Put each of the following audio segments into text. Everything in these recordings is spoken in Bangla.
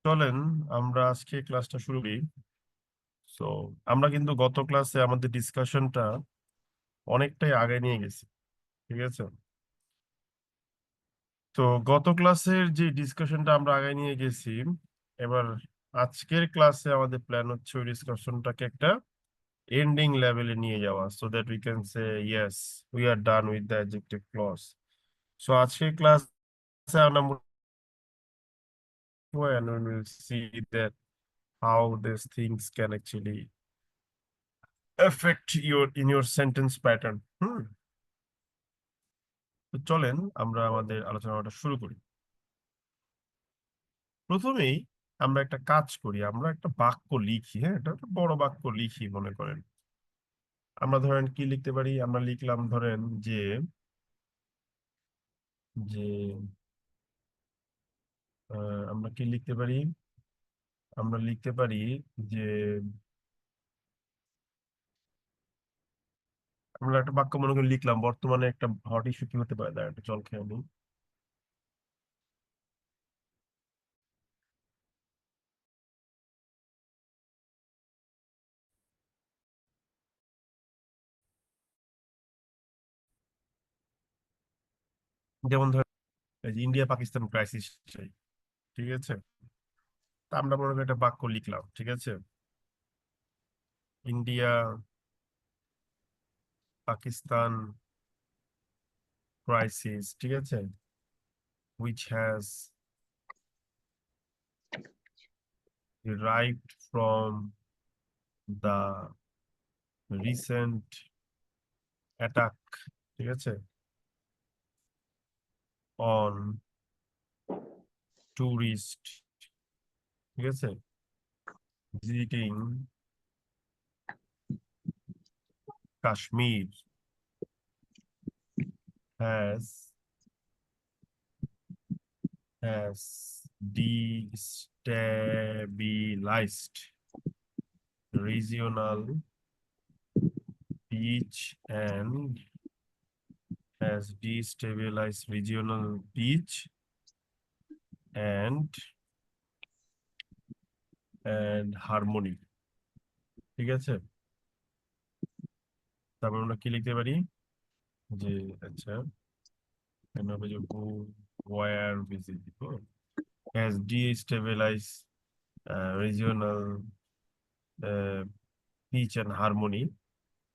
চলেন আমরা আজকে ক্লাসটা শুরু করি। সো আমরা কিন্তু গত ক্লাসে আমাদের ডিসকাশনটা অনেকটাই আগে নিয়ে গেছি, ঠিক আছে? তো গত ক্লাসের যে ডিসকাশনটা আমরা আগে নিয়ে গেছি, এবার আজকের ক্লাসে আমাদের প্ল্যান হচ্ছে ওই ডিসকাশনটাকে একটা এন্ডিং লেভেলে নিয়ে যাওয়া, so that we can say yes we are done with the adjective clause. So আজকের ক্লাসে আমরা and we will see that how these things can actually affect your sentence pattern. তো চলেন আমরা আমাদের আলোচনাটা শুরু করি। প্রথমেই আমরা একটা কাজ করি, আমরা একটা বাক্য লিখি। হ্যাঁ, এটা একটা বড় বাক্য লিখি মনে করেন। আমরা ধরেন কি লিখতে পারি, আমরা লিখলাম ধরেন যে যে আমরা কি লিখতে পারি, আমরা লিখতে পারি যে আমরা একটা বাক্য মনে করি লিখলাম, বর্তমানে একটা হট ইস্যু কি হতে পারে, একটা জল খেয়ে নিই। যেমন ধরেন এই যে ইন্ডিয়া পাকিস্তান ক্রাইসিস, ঠিক আছে? তা আমরা মনে করি একটা বাক্য লিখলাম, ঠিক আছে? ইন্ডিয়া পাকিস্তান ক্রাইসিস, ঠিক আছে, which has derived from the recent attack, ঠিক আছে, on tourist, ঠিক আছে, visiting Kashmir has destabilized regional peace and has destabilized regional peace and harmony, ঠিক আছে? তারপর আমরা কি লিখতে পারি যে আচ্ছা এখানে হবে যে who were visible has destabilized regional uh, peace and harmony,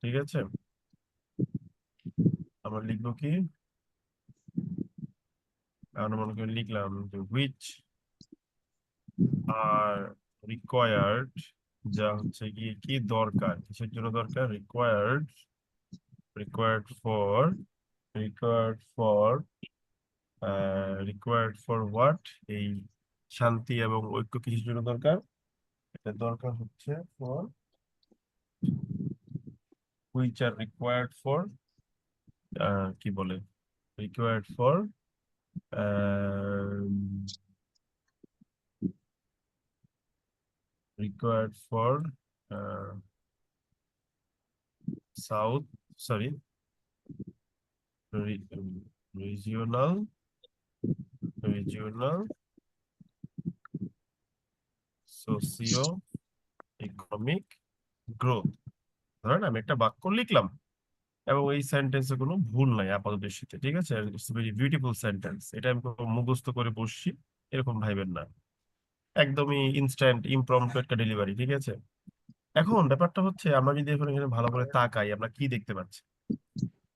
ঠিক আছে? আমরা লিখবো কি, আমরা মনে করি লিখলাম যে which are required, যা হচ্ছে কি কি দরকার, কিসের জন্য দরকার, required for required for required for what, এই শান্তি এবং ঐক্য কিসের জন্য দরকার, এটা দরকার হচ্ছে for which are required for কি বলে, required for um, required for uh, south, sorry, re, regional socio economic growth। ধরেন আমি একটা বাক্য লিখলাম এবং এই সেন্টেন্সে কোনো ভুল নাই আপাত দৃষ্টিতে, ঠিক আছে, ইটস ভেরি বিউটিফুল সেন্টেন্স, এটা আমি কোনো মুখস্থ করে বসছি এরকম ভাইবেন না, একদমই ইনস্ট্যান্ট ইমপ্রম্পটু একটা ডেলিভারি, ঠিক আছে? এখন ব্যাপারটা হচ্ছে আমরা যদি এখন এখানে ভালো করে তাকাই, আমরা কি দেখতে পাচ্ছি,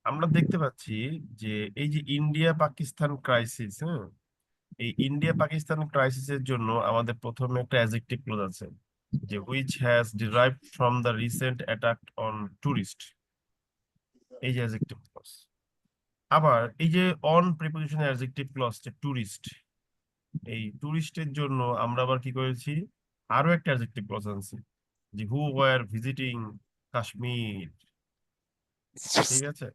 আমরা দেখতে পাচ্ছি যে এই যে ইন্ডিয়া পাকিস্তান ক্রাইসিস, হ্যাঁ, এই ইন্ডিয়া পাকিস্তান ক্রাইসিসের জন্য আমাদের প্রথমে একটা অ্যাডজেক্টিভ ক্লজ আছে যে which has derived from the recent attack on tourist, এই যে অ্যাডজেক্টিভ ক্লজ। আবার এই যে অন প্রিপোজিশন অ্যাডজেক্টিভ ক্লজ যে টুরিস্ট, এই টুরিস্টের জন্য আমরা আবার কি করেছি, আরো একটা অ্যাডজেক্টিভ ক্লজ আনছি যে হু ওয়ার ভিজিটিং কাশ্মীর, ঠিক আছে?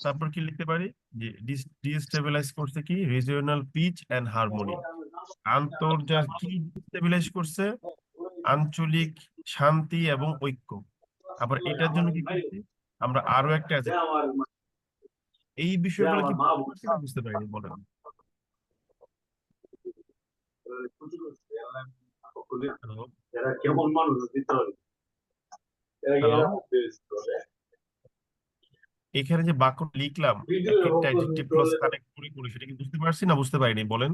তারপর কি লিখতে পারি যে ডিস্টেবিলাইজ করছে কি রিজিওনাল পিচ এন্ড হারমোনি, আন্তর্জাতিক কি ডিস্টেবিলাইজ করছে, আঞ্চলিক শান্তি এবং ঐক্য। আবার এটার জন্য কি করছি আমরা আরো একটা এই বিষয়গুলো কি বুঝতে পারছি না বুঝতে পারিনি বলেন? হ্যালো, হ্যালো, এখানে যে বাক্য লিখলাম এক একটা অ্যাডজেক্টিভ ক্লজ কানেক্ট করে করে সেটা কি বুঝতে পারছি না বুঝতে পারিনি বলেন?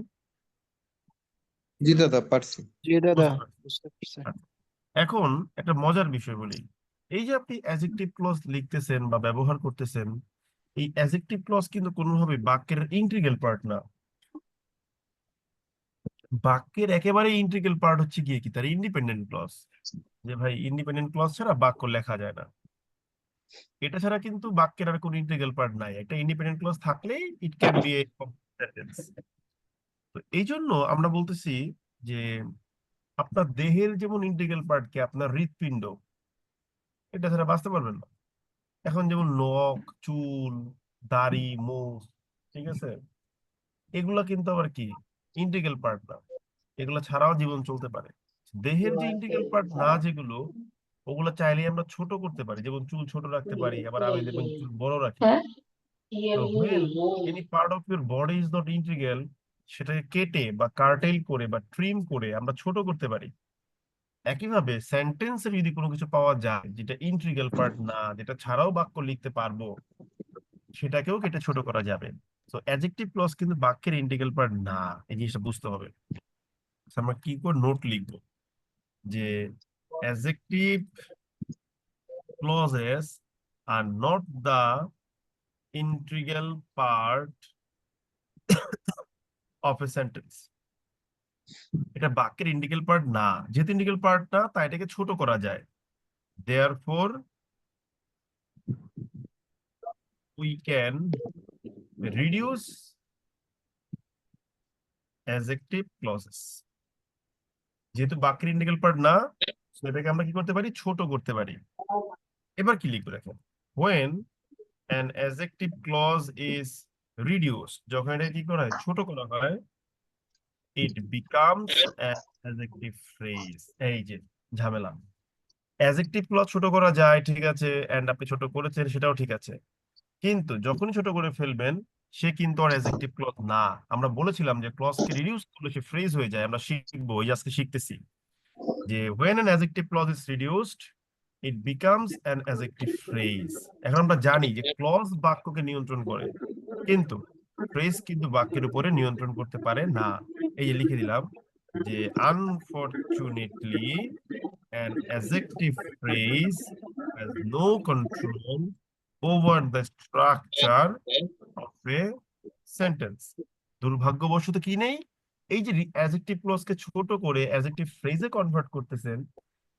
জি দাদা পারছি। জি দাদা, বুঝতে পারছি। বুঝতে পারছি। আচ্ছা, এখন একটা মজার বিষয় বলি। এই যে আপনি অ্যাডজেক্টিভ ক্লজ লিখতেছেন বা ব্যবহার করতেছেন, এই অ্যাডজেক্টিভ ক্লজ কিন্তু কোনোভাবে বাক্যের ইন্টিগ্রাল পার্ট না। বাক্যের একেবারে ইন্টিগ্রাল পার্ট হচ্ছে গিয়ে কি তার ইন্ডিপেন্ডেন্ট ক্লজ। যে ভাই ইন্ডিপেন্ডেন্ট ক্লজ ছাড়া বাক্য লেখা যায় না। এটা ছাড়া কিন্তু বাক্যের আর কোনো ইন্টিগ্রাল পার্ট নাই। একটা ইন্ডিপেন্ডেন্ট ক্লজ থাকলেই it can B a sentence. তো এই জন্য আমরা বলতেছি যে আপনার দেহের যেমন ইন্টিগ্রাল পার্ট কি আপনার হৃৎপিণ্ড, এটা ছাড়া বাঁচতে পারবেন না। এখন যেমন নখ, চুল, দাড়ি, মুখ, ঠিক আছে, এগুলা কিন্তু আবার কি ইন্টিগ্রাল পার্ট না। এগুলা ছাড়াও জীবন চলতে পারে। দেহের যে ইন্টিগ্রাল পার্ট না যেগুলো, ওগুলা চাইলে আমরা ছোট করতে পারি, যেমন চুল ছোট রাখতে পারি, আবার আমি দেখবেন চুল বড় রাখি। তো when any part of your body is not integral, সেটাকে কেটে বা কার্টেল করে বা ট্রিম করে আমরা ছোট করতে পারি। একইভাবে সেন্টেন্সে যদি কোনো কিছু পাওয়া যায় যেটা ইন্টিগ্রাল পার্ট না, যেটা ছাড়াও বাক্য লিখতে পারবো, সেটাকেও কেটে ছোট করা যাবে। তো অ্যাডজেক্টিভ ক্লজ কিন্তু বাক্যের ইন্টিগ্রাল পার্ট না, এই জিনিসটা বুঝতে হবে। So, আমরা কি করে নোট লিখবো যে adjective clauses are not the integral part of a sentence. এটা বাক্যের ইন্টিগ্রাল পার্ট না, যেহেতু ইন্টিগ্রাল পার্ট না তাই এটাকে ছোট করা যায়। Therefore we can reduce adjective clauses. যেহেতু বাক্যের ইন্টিগ্রাল পার্ট না, so এটাকে আমরা কি করতে পারি, ছোট করতে পারি। এবার কি লিখবো দেখেন, when an adjective clause is reduced, যখন এটা কি করা হয়, ছোট করা হয়, it becomes an adjective phrase। এই যে ঝামেলা, অ্যাডজেক্টিভ ক্লজ ছোট করা যায় ঠিক আছে, এন্ড আপনি ছোট করেছেন সেটাও ঠিক আছে, কিন্তু যখনই ছোট করে ফেলবেন সে কিন্তু আর অ্যাডজেক্টিভ ক্লজ না। আমরা বলেছিলাম যে ক্লজকে রিডিউস করলে সে ফ্রেজ হয়ে যায়। আমরা শিখবো, ওই আজকে শিখতেছি যে when an adjective clause is reduced it becomes an adjective phrase। এখন আমরা জানি যে ক্লজ বাক্যকে নিয়ন্ত্রণ করে, কিন্তু ফ্রেজ কিন্তু বাক্যের উপরে নিয়ন্ত্রণ করতে পারে না। এই যে লিখে দিলাম যে unfortunately an adjective phrase has no control over the structure of a sentence। দুর্ভাগ্যবশত কি নেই, এই যে অ্যাডজেক্টিভ ক্লজকে ছোট করে অ্যাডজেক্টিভ ফ্রেজে কনভার্ট করতেছেন,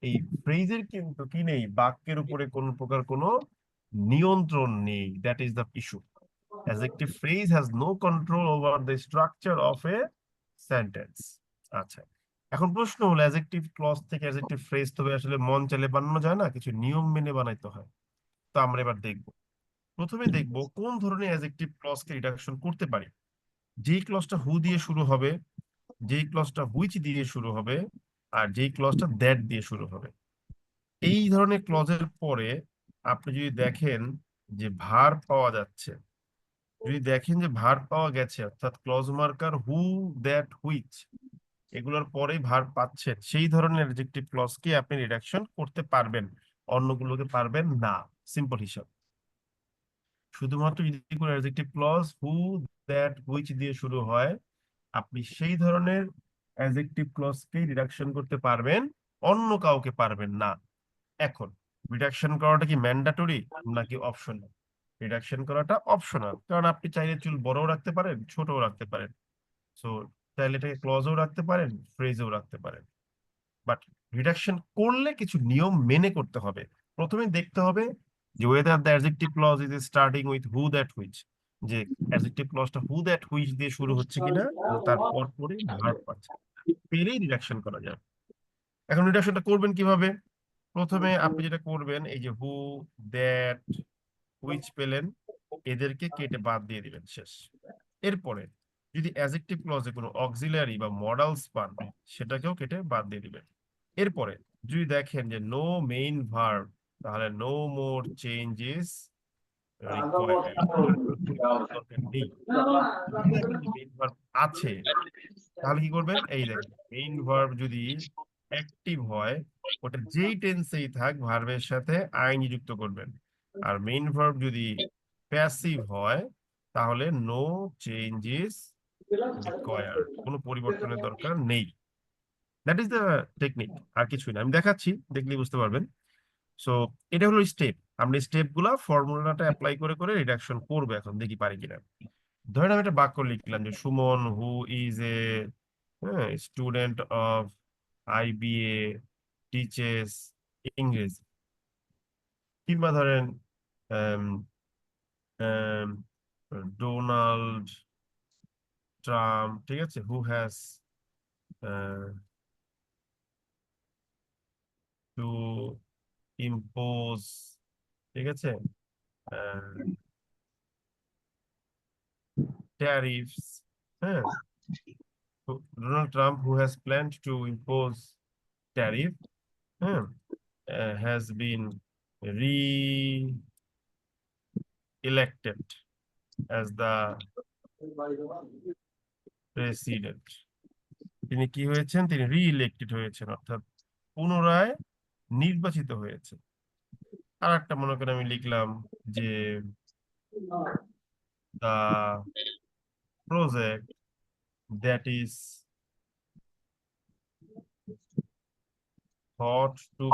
এই ফ্রেজের কিন্তু কি নেই, বাক্যের উপরে কোন প্রকার কোনো নিয়ন্ত্রণ নেই। That is the issue. Adjective phrase has no control over the structure of a sentence. আচ্ছা, এখন প্রশ্ন হলো অ্যাডজেক্টিভ ক্লজ থেকে অ্যাডজেক্টিভ ফ্রেজ তবে আসলে মন চাইলে বানানো যায় না, কিছু নিয়ম মেনে বানাইতে হয়। তো আমরা এবার দেখবো, প্রথমে দেখবো কোন ধরনের অ্যাডজেক্টিভ ক্লজকে রিডাকশন করতে পারি। যেই ক্লজটা হু দিয়ে শুরু হবে, যেই ক্লজটা হুইচ দিয়ে শুরু হবে, আর যেই ক্লজটা দ্যাট দিয়ে শুরু হবে। এই ধরনের ক্লজের পরে আপনি যদি দেখেন যে ভার পাওয়া যাচ্ছে, যদি দেখেন যে ভার পাওয়া গেছে, অর্থাৎ clause marker who, that, which, এগুলোর পরেই ভার পাচ্ছেন, সেই ধরনের অ্যাডজেক্টিভ ক্লজকে আপনি রিডাকশন করতে পারবেন, অন্যগুলোকে পারবেন না। সিম্পল হিসাব। শুধুমাত্র যদি কোনো adjective clause who, that, which দিয়ে শুরু হয়, আপনি সেই ধরনের অ্যাডজেক্টিভ ক্লজকে রিডাকশন করতে পারবেন, অন্য কাউকে পারবেন না। এখন রিডাকশন করাটা কি ম্যান্ডাটরি নাকি অপশনাল? রিডাকশন করাটা অপশনাল, কারণ আপনি চাইলে চুল বড়ও রাখতে পারেন, ছোটও রাখতে পারেন। সো চাইলে এটাকে ক্লজও রাখতে পারেন, ফ্রেজেও রাখতে পারেন। বাট রিডাকশন করলে কিছু নিয়ম মেনে করতে হবে। প্রথমে দেখতে হবে যে whether the adjective clause is starting with who, that, which, যে অ্যাডজেক্টিভ ক্লজটা হু, দ্যাট, হুইচ দিয়ে শুরু হচ্ছে কিনা এবং তার পরপরই ভার্ব পাচ্ছে, পেলেই রিডাকশন করা যাবে। এখন রিডাকশনটা করবেন কিভাবে? প্রথমে আপনি যেটা করবেন, এই যে হু, দ্যাট, হুইচ পেলেন, এদেরকে কেটে বাদ দিয়ে দিবেন, শেষ। এরপরে যদি অ্যাডজেক্টিভ ক্লজে কোনো অক্সিলারি বা মডালস পান, সেটাকেও কেটে বাদ দিয়ে দিবেন। এরপরে যদি দেখেন যে নো মেইন ভার্ব, তাহলে নো মোর চেঞ্জেস রিকোয়ার্ড, দরকার নেই। যদি দেখেন যে মেইন ভার্ব আছে, তাহলে কি করবেন? এই দেখেন, মেইন ভার্ব যদি অ্যাক্টিভ হয়, ওটা যেই টেন্সেই থাক ভার্বের সাথে আইএনজি যুক্ত করবেন। আর মেইন ভার্ব যদি প্যাসিভ হয়, তাহলে নো চেঞ্জেস রিকোয়ার্ড, কোনো পরিবর্তনের দরকার নেই। দ্যাট ইজ দ্য টেকনিক, আর কিছুই না। আমি দেখাচ্ছি, দেখলেই বুঝতে পারবেন। সো এটা হলো স্টেপ। আমরা স্টেপ গুলা ফর্মুলাটা অ্যাপ্লাই করে করে রিডাকশন করবো। এখন দেখি পারি কিনা। ধরেন আমি একটা বাক্য লিখলাম যে সুমন হু is a student of IBA teaches ইংরেজি। কিংবা ধরেন ডোনাল্ড ট্রাম্প, ঠিক আছে, হু হ্যাজ টু ইম্পোজ, ঠিক আছে, ট্যারিফস। হ্যাঁ, Donald Trump who has planned two impose tariff, হ্যাঁ, has been re-elected as the president. তিনি কি হয়েছেন? তিনি রি-ইলেক্টেড হয়েছেন, অর্থাৎ পুনরায় নির্বাচিত হয়েছে। আর একটা মনে করেন আমি লিখলাম যে the project that is thought to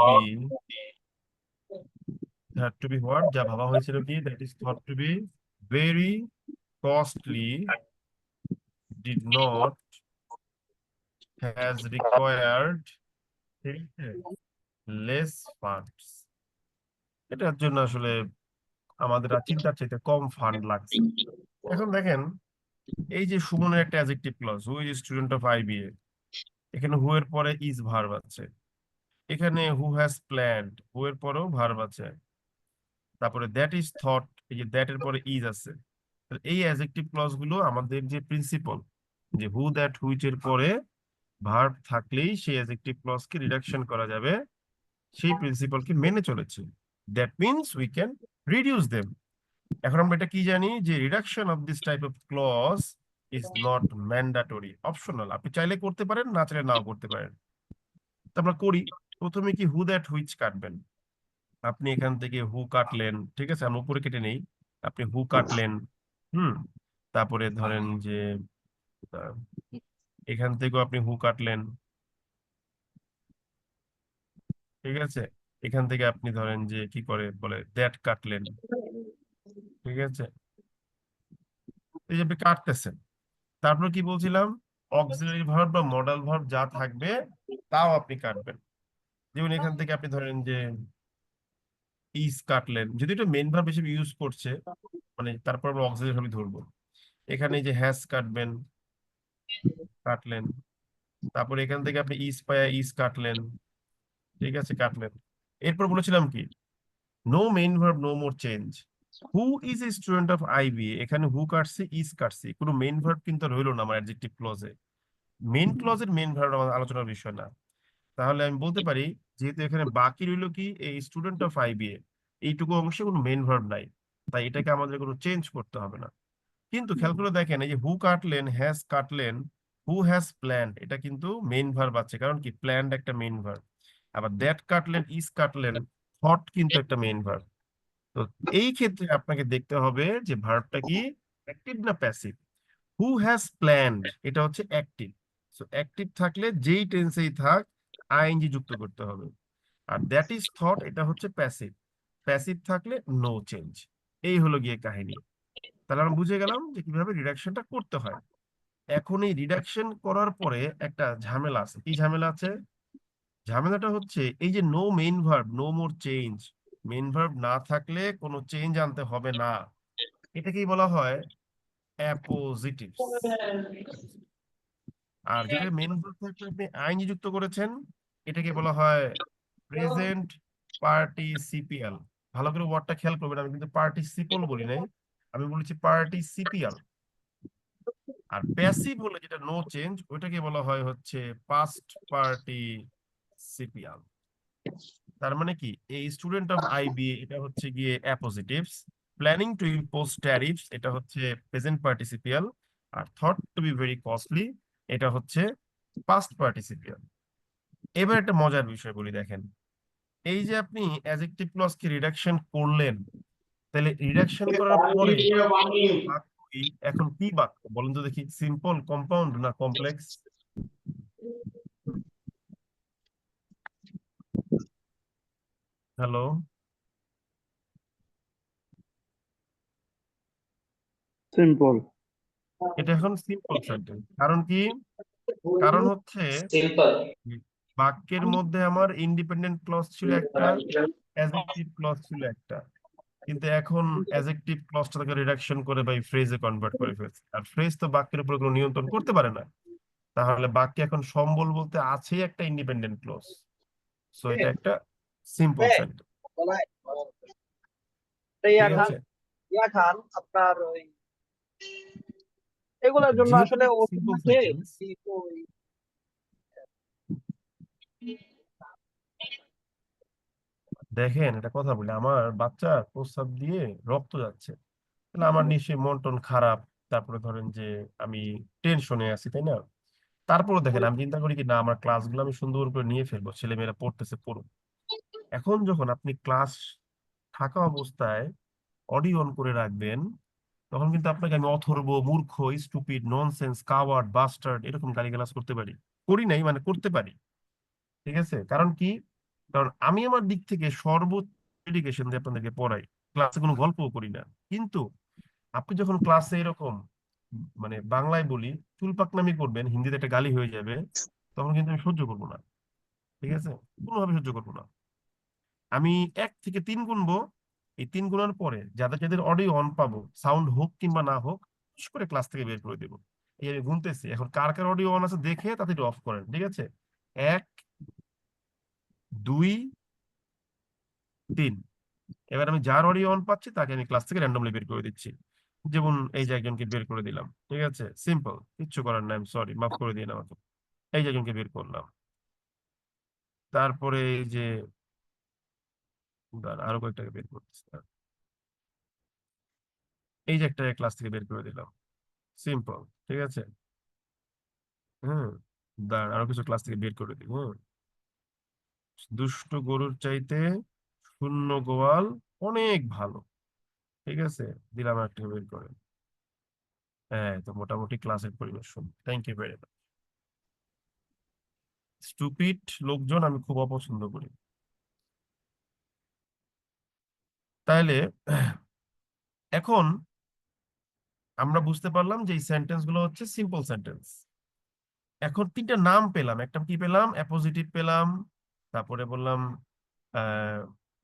be what, যা ভাবা হয়েছিল কি, that is thought to be very costly did not has required, ঠিক আছে, less funds। এটার জন্য আসলে আমাদের আর চিন্তার চাইতে কম ফান্ড লাগছে। এখন দেখেন, এই যে সুমনের একটা adjective clause, who is student of IBA, এখানে হু এর পরে ইজ ভার্ব আছে। এখানে হু হ্যাজ প্ল্যান্ড, হু এর পরেও ভার্ব আছে। তারপরে দ্যাট ইজ থট, এই যে দ্যাট এর পরে ইজ আছে। তাহলে এই অ্যাডজেক্টিভ ক্লজ গুলো আমাদের যে প্রিন্সিপল, যে হু দ্যাট হুইচ এর পরে ভার্ব থাকলেই সেই অ্যাডজেক্টিভ ক্লজ কে রিডাকশন করা যাবে, সেই প্রিন্সিপলকে মেনে চলেছে। That means we can reduce them. এখন আমরা এটা কি জানি, যে reduction of this type of clause is not mandatory, optional. আপনি চাইলে করতে পারেন, না চাইলে নাও করতে পারেন। তো আমরা করি। প্রথমে কি হু দ্যাট হুইচ কাটবেন। আপনি এখান থেকে হু কাটলেন, ঠিক আছে, আমি উপরে কেটে নেই। আপনি হু কাটলেন, হুম। তারপরে ধরেন যে আহ, এখান থেকেও আপনি হু কাটলেন, ঠিক আছে। এখান থেকে আপনি ধরেন যে কি করে বলে দ্যাট কাটলেন, ঠিক আছে। এই যে আপনি কাটতেছেন, তারপর কি বলছিলাম, অক্সিলারি ভার্ব বা মডাল ভার্ব যা থাকবে তাও আপনি কাটবেন। যেমন এখান থেকে আপনি ধরেন যে ইজ কাটলেন, যদি এটা মেন ভার্ব হিসেবে ইউজ করছে, মানে তারপর আমরা অক্সিলারি ভার্ব ধরবো। এখানে এই যে হ্যাজ কাটবেন, কাটলেন। তারপর এখান থেকে আপনি ইজ পায়া ইজ কাটলেন, ঠিক আছে, কাটলেন। এরপর বলেছিলাম কি, no main verb no more change. Who is a student of IBA, এখানে হু কাটছে ইজ কাটছে, কোনো মেইন ভার্ব কিন্তু আর হইলো না আমার অ্যাডজেক্টিভ ক্লজে। মেইন ক্লজের মেইন ভার্ব আমাদের আলোচনার বিষয় না। তাহলে আমি বলতে পারি, যেহেতু এখানে বাকি রইলো কি, এই স্টুডেন্ট অফ আইবিএ, এইটুকু অংশে কোনো মেইন ভার্ব নাই, তাই এটাকে আমাদের কোনো চেঞ্জ করতে হবে না। কিন্তু খেয়াল করে দেখেন, এই যে হু কাটলেন, হ্যাজ কাটলেন, হু হ্যাজ প্ল্যান্ড, এটা কিন্তু মেইন ভার্ব আছে, কারণ কি প্ল্যান্ড একটা মেইন ভার্ব। আবার দ্যাট কাটলেন, ইজ কাটলেন, থট কিন্তু একটা মেইন ভার্ব। তো এই ক্ষেত্রে আপনাকে দেখতে হবে যে ভার্বটা কি অ্যাক্টিভ না প্যাসিভ। হু হ্যাজ প্ল্যান্ড, এটা হচ্ছে অ্যাক্টিভ। সো অ্যাক্টিভ থাকলে যেই টেন্সেই থাক আইএনজি যুক্ত করতে হবে। আর দ্যাট ইজ থট, এটা হচ্ছে প্যাসিভ। প্যাসিভ থাকলে নো চেঞ্জ। এই হলো গিয়ে কাহিনী। তাহলে আমরা বুঝে গেলাম যে কিভাবে রিডাকশনটা করতে হয়। এখন এই রিডাকশন করার পরে একটা ঝামেলা আছে। কি ঝামেলা আছে? ঝামেলাটা হচ্ছে এই যে no main verb no more change, main verb না থাকলে কোনো চেঞ্জ আনতে হবে না, এটাকেই বলা হয় অ্যাপোজিটিভস। আর যেটা মেইন ভার্ব থাকলে আপনি আইনজি যুক্ত করেছেন, এটাকে বলা হয় প্রেজেন্ট পার্টিসিপিয়াল। ভালো করে ওয়ার্ডটা খেয়াল করবেন, আমি কিন্তু পার্টিসিপল বলি নাই, আমি বলেছি পার্টিসিপিয়াল। আর প্যাসিভ হলে যেটা নো চেঞ্জ, ওইটাকে বলা হয় হচ্ছে পাস্ট পার্টিসিপিয়াল। তার মানে কি, এই স্টুডেন্ট অফ আইবি এটা হচ্ছে গিয়ে appositives, planning to impose tariffs, এটা হচ্ছে প্রেজেন্ট পার্টিসিপিয়াল। আর thought to be very costly, এটা হচ্ছে পাস্ট পার্টিসিপিয়াল। এবার একটা মজার বিষয় বলি, দেখেন এই যে আপনি অ্যাডজেক্টিভ ক্লজকে রিডাকশন করলেন, তাহলে রিডাকশন করার পরে বাক্যই এখন কি বাক্য বলেন তো দেখি? সিম্পল, কম্পাউন্ড না কমপ্লেক্স? হ্যালো? সিম্পল। এটা এখন সিম্পল সেন্টেন্স। কারণ কি? কারণ হচ্ছে সিম্পল। বাক্যের মধ্যে আমার ইন্ডিপেন্ডেন্ট ক্লজ ছিল একটা, অ্যাডজেক্টিভ ক্লজ ছিল একটা, কিন্তু এখন অ্যাডজেক্টিভ ক্লজটাকে রিডাকশন করে বাই ফ্রেজে কনভার্ট করে ফেলছে। আর ফ্রেজ তো বাক্যের উপর কোনো নিয়ন্ত্রণ করতে পারে না, তাহলে বাক্যে এখন সম্বল বলতে আছেই একটা ইন্ডিপেন্ডেন্ট ক্লজ। সো এটা একটা সিম্পল সেন্টেন্স। ইয়া ঠিক খান, আছে? ইয়া খান আপনার ওই এগুলোর জন্য যেহেতু আসলে ওষুধ সিম্পল না খেয়ে সেন্টেন্স, ওই দেখেন এটা কথা বলি, আমার বাচ্চা প্রস্রাব দিয়ে রক্ত যাচ্ছে, তাহলে আমার নিশ্চয়ই মন টন খারাপ, তারপরে ধরেন যে আমি টেনশনে আছি, তাই না? তারপরে দেখেন আমি চিন্তা করি কি না, আমার ক্লাসগুলো আমি সুন্দর করে নিয়ে ফেলবো, ছেলেমেয়েরা পড়তেছে পড়ুক। এখন যখন আপনি ক্লাস থাকা অবস্থায় অডিও অন করে রাখবেন, তখন কিন্তু আপনাকে আমি অথর্ব, মূর্খ, স্টুপিড, ননসেন্স, কাওয়ার্ড, বাস্টার্ড এরকম গালিগালাজ করতে পারি। করি নাই মানে করতে পারি। ঠিক আছে? কারণ কি? কারণ আমি আমার দিক থেকে সর্বোচ্চ ডেডিকেশন দিয়ে আপনাদেরকে পড়াই, ক্লাসে কোনো গল্পও করি না। কিন্তু আপনি যখন ক্লাসে এরকম মানে বাংলায় বলি চুল পাকনামি করবেন, হিন্দিতে একটা গালি হয়ে যাবে, তখন কিন্তু আমি সহ্য করবো না। ঠিক আছে? কোনোভাবে সহ্য করবো না। আমি 1 থেকে 3 গুনবো, এই 3 গুনার পরে যাদের যাদের অডিও অন পাবো, সাউন্ড হোক কিংবা না হোক, হুশ করে ক্লাস থেকে বের করে দেবো। এই আমি গুনতেছি, এখন কার কার অডিও অন আছে দেখে তাদের অফ করেন। ঠিক আছে? 1, 2, 3। এবার আমি যার অডিও অন পাচ্ছি তাকে আমি ক্লাস থেকে র্যান্ডমলি বের করে দিচ্ছি। যেমন এই যে একজনকে বের করে দিলাম। ঠিক আছে? সিম্পল, কিচ্ছু করার নাই, সরি, মাফ করে দিন আমাকে। এই যে একজনকে বের করলাম। তারপরে এই যে দাঁড়া, আরো কয়েকটাকে বের করতেছি। এই যে একটা ক্লাস থেকে বের করে দিলাম। সিম্পল। ঠিক আছে? হ্যাঁ, দাঁড়ান আরো কিছু ক্লাস থেকে বের করে দিই। হ্যাঁ, দুষ্ট গরুর চাইতে শূন্য গোয়াল অনেক ভালো। ঠিক আছে? দিলাম একটা বের করে। হ্যাঁ, তো মোটামুটি ক্লাসের পরিবেশন। Thank you very much. Stupid লোকজন আমি খুব অপছন্দ করি। তাইলে এখন আমরা বুঝতে পারলাম যে এই সেন্টেন্স গুলো হচ্ছে সিম্পল সেন্টেন্স। এখন 3টা নাম পেলাম, একটা কি পেলাম? অ্যাপোজিটিভ পেলাম, তারপরে বললাম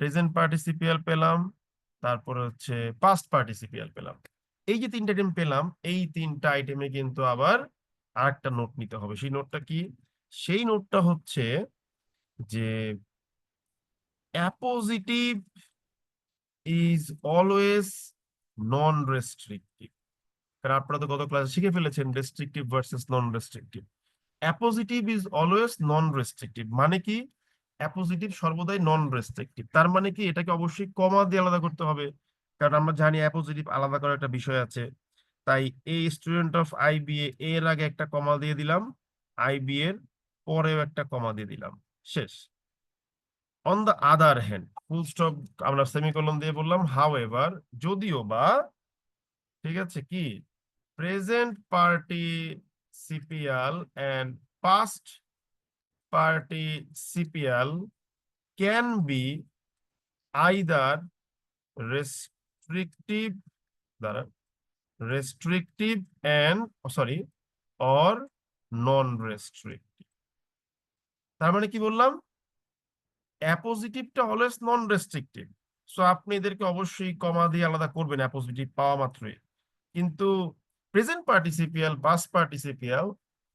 প্রেজেন্ট পার্টিসিপিয়াল পেলাম, তারপরে হচ্ছে পাস্ট পার্টিসিপিয়াল পেলাম। এই যে 3টা আইটেম পেলাম, এই 3টা আইটেমে কিন্তু আবার আরেকটা নোট নিতে হবে। সেই নোটটা কি? সেই নোটটা হচ্ছে যে appositive is always non restrictive. কারণ আপনারা তো গত ক্লাসে শিখে ফেলেছেন restrictive versus non restrictive. Appositive is always non restrictive মানে কি? অ্যাপোজিটিভ সর্বদাই নন রেস্ট্রিক্টিভ, তার মানে কি এটাকে অবশ্যই কমা দিয়ে আলাদা করতে হবে। কারণ আমরা জানি অ্যাপোজিটিভ আলাদা করার একটা বিষয় আছে। তাই এই স্টুডেন্ট অফ আইবিএ এর আগে একটা কমা দিয়ে দিলাম, আইবি এর পরেও একটা কমা দিয়ে দিলাম, শেষ। On the other hand, full stop আমরা সেমিকোলন দিয়ে বললাম হাউ এভার, যদিও বা, ঠিক আছে, কি present participial and past participial can be either restrictive, দ্বারা restrictive and sorry or non-restrictive। তার মানে কি বললাম? অ্যাপোজিটিভটা অলওয়েজ নন রেস্ট্রিক্টিভ, সো আপনি এদেরকে অবশ্যই কমা দিয়ে আলাদা করবেন অ্যাপোজিটিভ পাওয়া মাত্রই। কিন্তু প্রেজেন্ট পার্টিসিপিয়াল, পাস্ট পার্টিসিপিয়াল,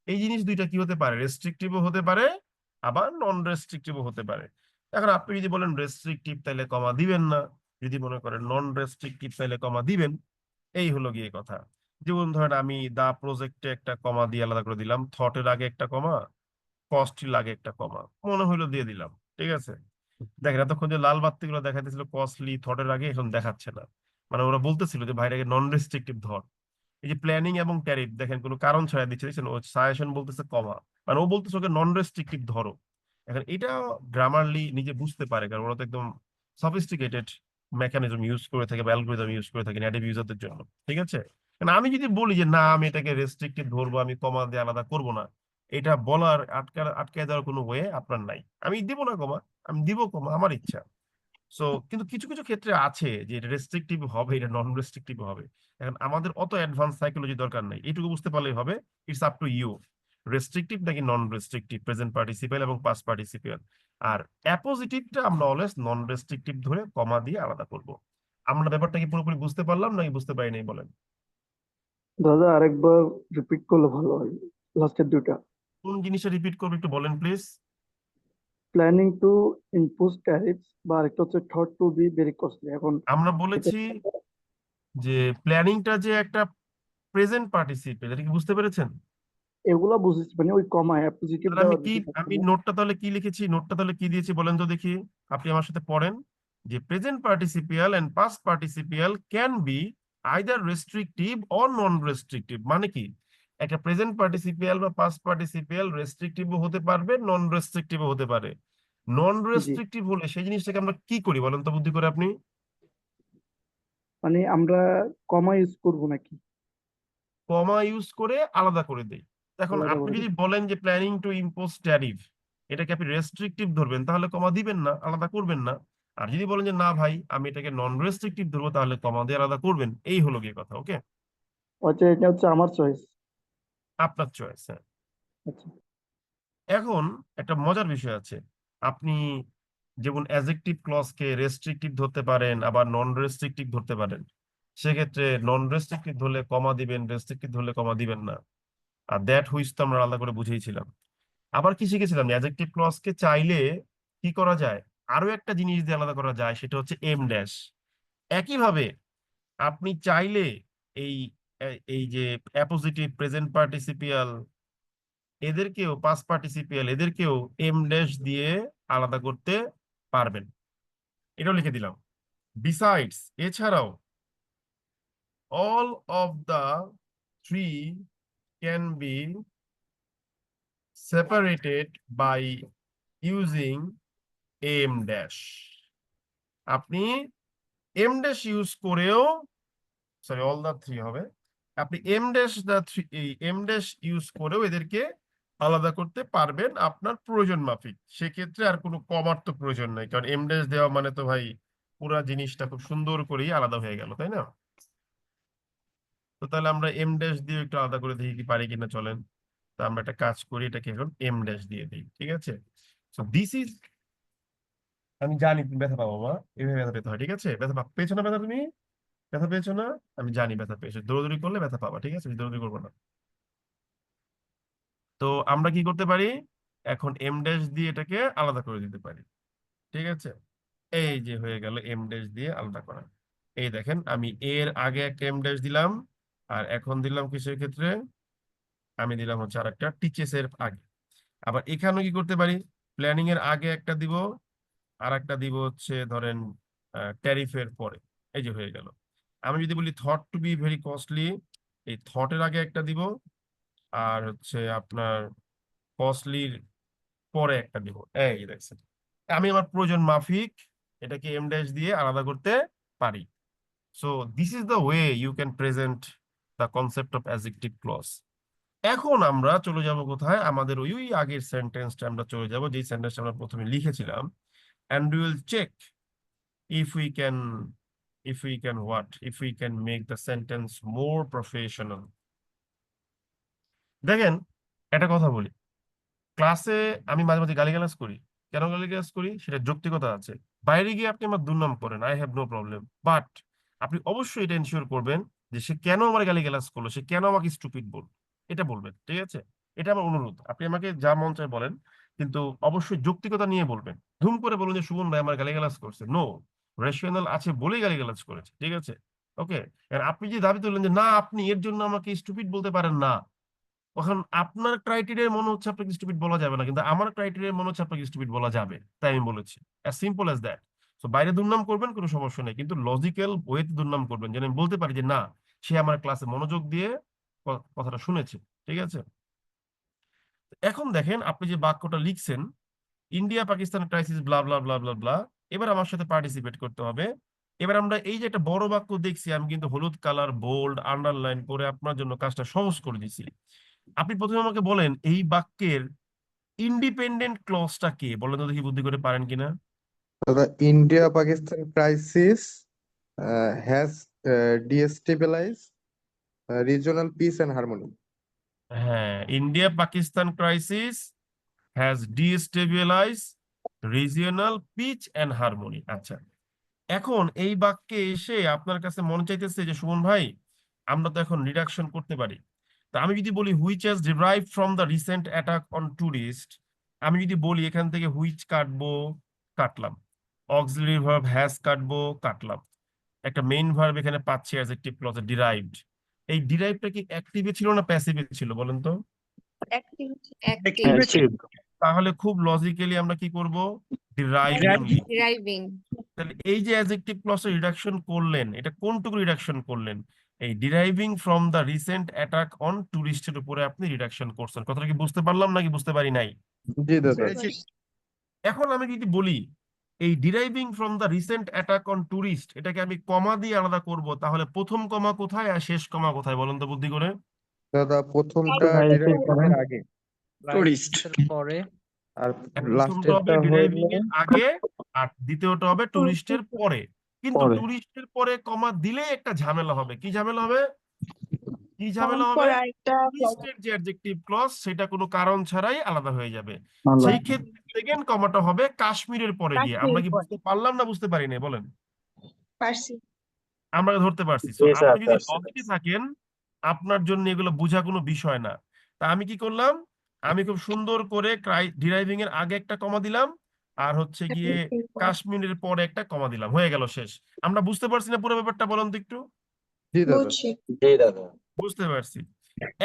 এই জিনিস দুইটা কি হতে পারে? রেস্ট্রিক্টিভও হতে পারে, আবার নন রেস্ট্রিক্টিভও হতে পারে। এখন আপনি যদি বলেন রেস্ট্রিক্টিভ তাহলে কমা দিবেন না, যদি মনে করেন নন রেস্ট্রিক্টিভ তাহলে কমা দিবেন। এই হলো গিয়ে কথা। যেমন ধরেন আমি দা প্রজেক্টে একটা কমা দিয়ে আলাদা করে দিলাম, থটের আগে একটা কমা, কস্টলির আগে একটা কমা, মনে হইলো দিয়ে দিলাম। ঠিক আছে? দেখেন এতক্ষণ যে লাল বাতি গুলো দেখাইতেছিল কস্টলি থটের আগে, এখন দেখাচ্ছে না, মানে ওরা বলতেছিল যে ভাইটাকে নন রেস্ট্রিক্টিভ ধর। এই যে প্ল্যানিং এবং ট্যারিফ দেখেন কোনো কারণ ছাড়া দিচ্ছে, দেখছেন ও সাজেশন বলতেছে কমা, মানে ও বলতেছে ওকে নন রেস্ট্রিক্টিভ ধরো। এখন এটা গ্রামারলি নিজে বুঝতে পারে, কারণ ওরা তো একদম সফিস্টিকেটেড মেকানিজম ইউজ করে থাকে বা অ্যালগরিদম ইউজ করে থাকে নেটিভ ইউজারদের জন্য, ঠিক আছে। কারণ আমি যদি বলি যে না আমি এটাকে রেস্ট্রিক্টিভ ধরবো, আমি কমা দিয়ে আলাদা করব না, এটা বলার আটকে দেওয়ার কোনো ওয়ে আপনার নাই। আমি দিব না কমা, আমি দিব কমা, আমার ইচ্ছা। সো কিন্তু কিছু কিছু ক্ষেত্রে আছে যে এটা রেস্ট্রিকটিভ হবে, এটা নন রেস্ট্রিকটিভ হবে। এখন আমাদের অত অ্যাডভান্স সাইকোলজি দরকার নেই, এইটুকু বুঝতে পারলেই হবে। It's up to you, restrictive নাকি নন রেস্ট্রিকটিভ, প্রেজেন্ট পার্টিসিপেল এবং পাস্ট পার্টিসিপেল। আর অ্যাপোজিটিভটা আমরা অলওয়েজ নন রেস্ট্রিকটিভ ধরে কমা দিয়ে আলাদা করব। আমরা ব্যাপারটা কি পুরোপুরি বুঝতে পারলাম নাকি বুঝতে পারি নাই বলেন? দাদা আরেকবার রিপিট করলে ভালো হয়, লাস্টের দুইটা। কোন জিনিসটা রিপিট করবো একটু বলেন please. Planning to impose tariffs, বা আরেকটা হচ্ছে thought to be very costly. এখন আমরা এটা বলেছি যে প্ল্যানিংটা যে একটা প্রেজেন্ট পার্টিসিপেল, এটা কি বুঝতে পেরেছেন? এগুলা বুঝেছি, মানে ওই কমা অ্যাপোজিটিভ তাহলে দেওয়ার বিষয়টা আমি ছিল। নোটটা তাহলে কি লিখেছি, নোটটা তাহলে কি দিয়েছি বলেন তো দেখি, আপনি আমার সাথে পড়েন। যে present participial and past participial can be either restrictive or non restrictive. মানে কি, একটা প্রেজেন্ট পার্টিসিপিয়াল বা পাস্ট পার্টিসিপিয়াল রেস্ট্রিকটিভও হতে পারবে, নন রেস্ট্রিকটিভও হতে পারে। নন জি, রেস্ট্রিকটিভ হলে সেই জিনিসটাকে আমরা কি করি বলেন তো বুদ্ধি করে আপনি? মানে আমরা কমা ইউজ করবো নাকি কমা ইউজ করে আলাদা করে দেই। এখন আলাদা আপনি করে যদি দিই? বলেন যে প্ল্যানিং টু ইম্পোজ ট্যারিফ, এটাকে আপনি রেস্ট্রিকটিভ ধরবেন, তাহলে কমা দিবেন না, আলাদা করবেন না। আর যদি বলেন যে না ভাই আমি এটাকে নন রেস্ট্রিকটিভ ধরবো, তাহলে কমা দিয়ে আলাদা করবেন। এই হলো গিয়ে কথা, ওকে। আচ্ছা, এটা হচ্ছে আমার চয়েস। আপনার চয়েস। আচ্ছা, এখন একটা মজার বিষয় আছে, আপনি যেমন অ্যাডজেক্টিভ ক্লজকে রেস্ট্রিকটিভ ধরতে পারেন, আবার নন রেস্ট্রিকটিভ ধরতে পারেন। সেক্ষেত্রে নন রেস্ট্রিকটিভ ধরলে কমা দিবেন, রেস্ট্রিকটিভ ধরলে কমা দিবেন না। আর দ্যাট হুইচ তো আমরা আলাদা করে বুঝিয়েছিলাম। আবার কি শিখেছিলাম, অ্যাডজেক্টিভ ক্লজকে চাইলে কি করা যায়, আরো একটা জিনিস দিয়ে আলাদা করা যায়, সেটা হচ্ছে এম ড্যাশ। একইভাবে আপনি চাইলে এই এই যে অ্যাপোজিটিভ, প্রেজেন্ট পার্টিসিপিয়াল এদেরকেও, পাস্ট পার্টিসিপিয়াল এদেরকেও এম ড্যাশ দিয়ে আলাদা করতে পারবেন। এটাও লিখে দিলাম। বিসাইডস, এছাড়াও, all of the three can be separated by using em dash. আপনি এম ড্যাশ ইউজ করেও, সরি অল দা থ্রি হবে, আপনি এম ড্যাশ দা থ্রি, এই এম ড্যাশ ইউজ করেও এদেরকে আলাদা করতে পারবেন আপনার প্রয়োজন মাফিক। সেক্ষেত্রে আর কোনো কমার তো প্রয়োজন নাই, কারণ এম ড্যাশ দেওয়া মানে তো ভাই পুরা জিনিসটা খুব সুন্দর করেই আলাদা হয়ে গেল, তাই না? তো তাহলে আমরা এম ড্যাশ দিয়ে একটু আলাদা করে দেখি কি পারি কিনা, চলেন। তো আমরা একটা কাজ করি, এটাকে এখন এম ড্যাশ দিয়ে দিই, ঠিক আছে। সো দিস ইজ, আমি জানি তুমি ব্যথা পাবো মা, এভাবে ব্যথা পেতে হয়, ঠিক আছে। ব্যথা পেয়েছো না, ব্যথা তুমি ব্যথা পেয়েছো না? আমি জানি ব্যথা পেয়েছো, দৌড়াদৌড়ি করলে ব্যথা পাবা, ঠিক আছে, দৌড়াদৌড়ি করবো না। তো আমরা কি করতে পারি, এখন এম ড্যাশ দিয়ে এটাকে আলাদা করে দিতে পারি, ঠিক আছে। এই যে হয়ে গেল এম ড্যাশ দিয়ে আলাদা করা। এই দেখেন আমি এর আগে একটা এম ড্যাশ দিলাম, আর এখন দিলাম কিসের ক্ষেত্রে, আমি দিলাম হচ্ছে আর একটা টিচেস এর আগে। আবার এখানেও কি করতে পারি, প্ল্যানিং এর আগে একটা দিব, আর একটা দিব হচ্ছে ধরেন ট্যারিফের পরে। এই যে হয়ে গেল। আমি যদি বলি thought to be very costly, এই থটের আগে একটা দিব, আর হচ্ছে আপনার কস্টলির পরে একটা দিব। এই দেখছেন, আমি আমার প্রয়োজন মাফিক এটাকে এম ড্যাশ দিয়ে আলাদা করতে পারি। So this is the way you can present the concept of adjective clause. এখন আমরা চলে যাব কোথায়, আমাদের ওই ওই আগের সেন্টেন্সটা আমরা চলে যাব, যেই সেন্টেন্সটা আমরা প্রথমে লিখেছিলাম। and we will check if we can, if we can make the sentence more professional. দেখেন, একটা কথা বলি, ক্লাসে আমি মাঝে মাঝে গালিগালাজ করি। কেন গালিগালাজ করি সেটা যৌক্তিকতা আছে। বাইরে গিয়ে আপনি আমার দুর্নাম করেন, I have no problem, but আপনি অবশ্যই এটা এনশিওর করবেন যে সে কেন আমার গালিগালাজ করলো, সে কেন আমাকে স্টুপিড বল, এটা বলবেন, ঠিক আছে। এটা আমার অনুরোধ, আপনি আমাকে যা মন চায় বলেন, কিন্তু অবশ্যই যৌক্তিকতা নিয়ে বলবেন। ধুম করে বলুন যে সুমন ভাই আমার গালিগালাজ করছে, নো, রেশনাল আছে বলেই গালিগালাজ করেছে, ঠিক আছে, ওকে। আপনি যে দাবি তুললেন যে না আপনি এর জন্য আমাকে স্টুপিড বলতে পারেন না, এখন আপনার ক্রাইটেরিয়া মনে হচ্ছে আপনাকে স্টুপিড বলা যাবে না, কিন্তু আমার ক্রাইটেরিয়া মনে হচ্ছে আপনাকে স্টুপিড বলা যাবে, তাই আমি বলেছি, অ্যাজ সিম্পল অ্যাজ দ্যাট। তো বাইরে দুর্নাম করবেন কোনো সমস্যা নেই, কিন্তু লজিক্যাল ওয়েতে দুর্নাম করবেন, যেন আমি বলতে পারি যে না, সে আমার ক্লাসে মনোযোগ দিয়ে কথাটা শুনেছে। ঠিক আছে, এখন দেখেন আপনি যে বাক্যটা লিখছেন, ইন্ডিয়া পাকিস্তান ক্রাইসিস ব্লা ব্লা ব্লা ব্লা ব্লা, এবার আমার সাথে পার্টিসিপেট করতে হবে। এবার আমরা এই যে একটা বড় বাক্য দেখছি, আমি কিন্তু হলুদ কালার বোল্ড আন্ডারলাইন করে আপনার জন্য কাজটা সহজ করে দিছি। আপনি প্রথমে আমাকে বলেন এই বাক্যের ইন্ডিপেন্ডেন্ট ক্লজটা কি, বলেন তো দেখি বুদ্ধি করে পারেন কিনা। দাদা, India Pakistan crisis has destabilize regional peace and harmony. হ্যাঁ, India Pakistan crisis has destabilize regional peace and harmony. আচ্ছা, এখন এই বাক্যে এসে আপনার কাছে মনে চাইতেছে যে সুমন ভাই, আমরা তো এখন রিডাকশন করতে পারি। তা আমি যদি বলি which has derive from the recent attack on tourist, আমি যদি বলি এখান থেকে হুইচ কাটবো, কাটলাম। অক্সিলারি ভার্ব হ্যাজ কাটবো, কাটলাম। একটা মেইন ভার্ব এখানে পাচ্ছি অ্যাডজেক্টিভ ক্লজে ডিরাইভড। এই ডিরাইভটা কি অ্যাক্টিভে ছিল না প্যাসিভে ছিল বলেন তো? Active Active. তাহলে খুব লজিক্যালি আমরা কি করব, ডিরাইভিং দিব। ড্রাইভিং তাহলে এই যে অ্যাডজেক্টিভ ক্লজে রিডাকশন করলেন, এটা কোনটুকু রিডাকশন করলেন? এই deriving from the recent attack on টুরিস্টের উপরে আপনি রিডাকশন করছেন। কথাটা কি বুঝতে পারলাম নাকি বুঝতে পারি নাই? জি দাদা। এখন আমি যদি বলি এই deriving from the recent attack on tourist, এটাকে আমি কমা দিয়ে আলাদা করব, তাহলে প্রথম কমা কোথায় আর শেষ কমা কোথায় বলুন তো বুদ্ধি করে? দাদা, প্রথমটা ডিরাইভিং এর আগে Tourist. পরে আর প্রথমটা হবে লাস্টেরটা ডিরাইভিং হইলো এর আগে, আর দ্বিতীয়টা হবে টুরিস্টের পরে। কিন্তু পরে। টুরিস্টের পরে কমা দিলে একটা ঝামেলা হবে। কি ঝামেলা হবে? কি ঝামেলা হবে? পর আরেকটা টুরিস্টের যে অ্যাডজেক্টিভ ক্লজ সেটা কোনো কারণ ছাড়াই আলাদা হয়ে যাবে। আলাদা। সেই ক্ষেত্রে সেকেন্ড কমাটা হবে কাশ্মীরের পরে গিয়ে। আমরা কি বুঝতে পারলাম না বুঝতে পারি না বলেন? পারছি আমরা ধরতে পারছি। সো Yes, আপনি যদি sir. লজিকে থাকেন, আপনার জন্য এগুলো বোঝা কোনো বিষয় না। তা আমি কি করলাম, আমি খুব সুন্দর করে ডিরাইভিং এর আগে একটা কমা দিলাম, আর হচ্ছে গিয়ে কাশ্মীরের পরে একটা কমা দিলাম, হয়ে গেল শেষ। আমরা বুঝতে পারছি না পুরো ব্যাপারটা, বলেন তো একটু। জি দাদা। বুঝছি জি দাদা। বুঝতে পারছি।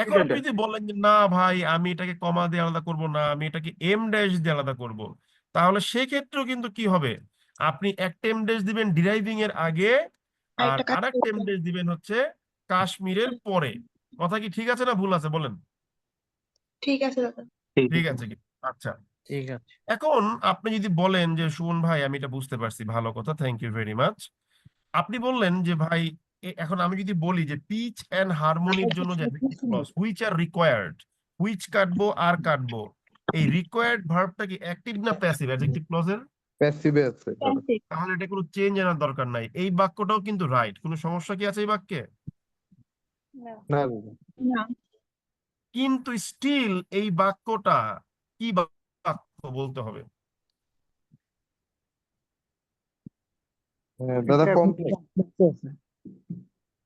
এখন আপনি যদি বলেন যে না ভাই, আমি এটাকে কমা দিয়ে আলাদা করব না, আমি এটাকে এম ড্যাশ দিয়ে আলাদা করব, তাহলে সেক্ষেত্রেও কিন্তু কি হবে, আপনি একটা এম ড্যাশ দিবেন ডিরাইভিং এর আগে, আর আরেকটা আরেকটা এম ড্যাশ দিবেন হচ্ছে কাশ্মীরের পরে। কথা কি ঠিক আছে না ভুল আছে বলেন? ঠিক আছে দাদা ঠিক আছে কি? আচ্ছা, ঠিক আছে। এখন আপনি যদি বলেন যে সুমন ভাই আমি এটা বুঝতে পারছি, ভালো কথা, থ্যাংক ইউ ভেরি মাচ। আপনি বললেন যে ভাই, এখন আমি যদি বলি যে পিচ এন্ড হারমোনির জন্য যে clause which are required, which কাটবো আর কাটবো, এই রিকোয়ার্ড ভার্বটা কি অ্যাক্টিভ না প্যাসিভ অ্যাডজেক্টিভ ক্লজের? প্যাসিভে আছে দাদা। তাহলে এটা কোনো চেঞ্জ আনার দরকার নাই, এই বাক্যটাও কিন্তু রাইট। কোনো সমস্যা কি আছে এই বাক্যে? না দাদা। না কিন্তু স্টিল এই বাক্যটা কি বাক্য বলতে হবে? দাদা, এটা এখন কমপ্লেক্স। complex আছে।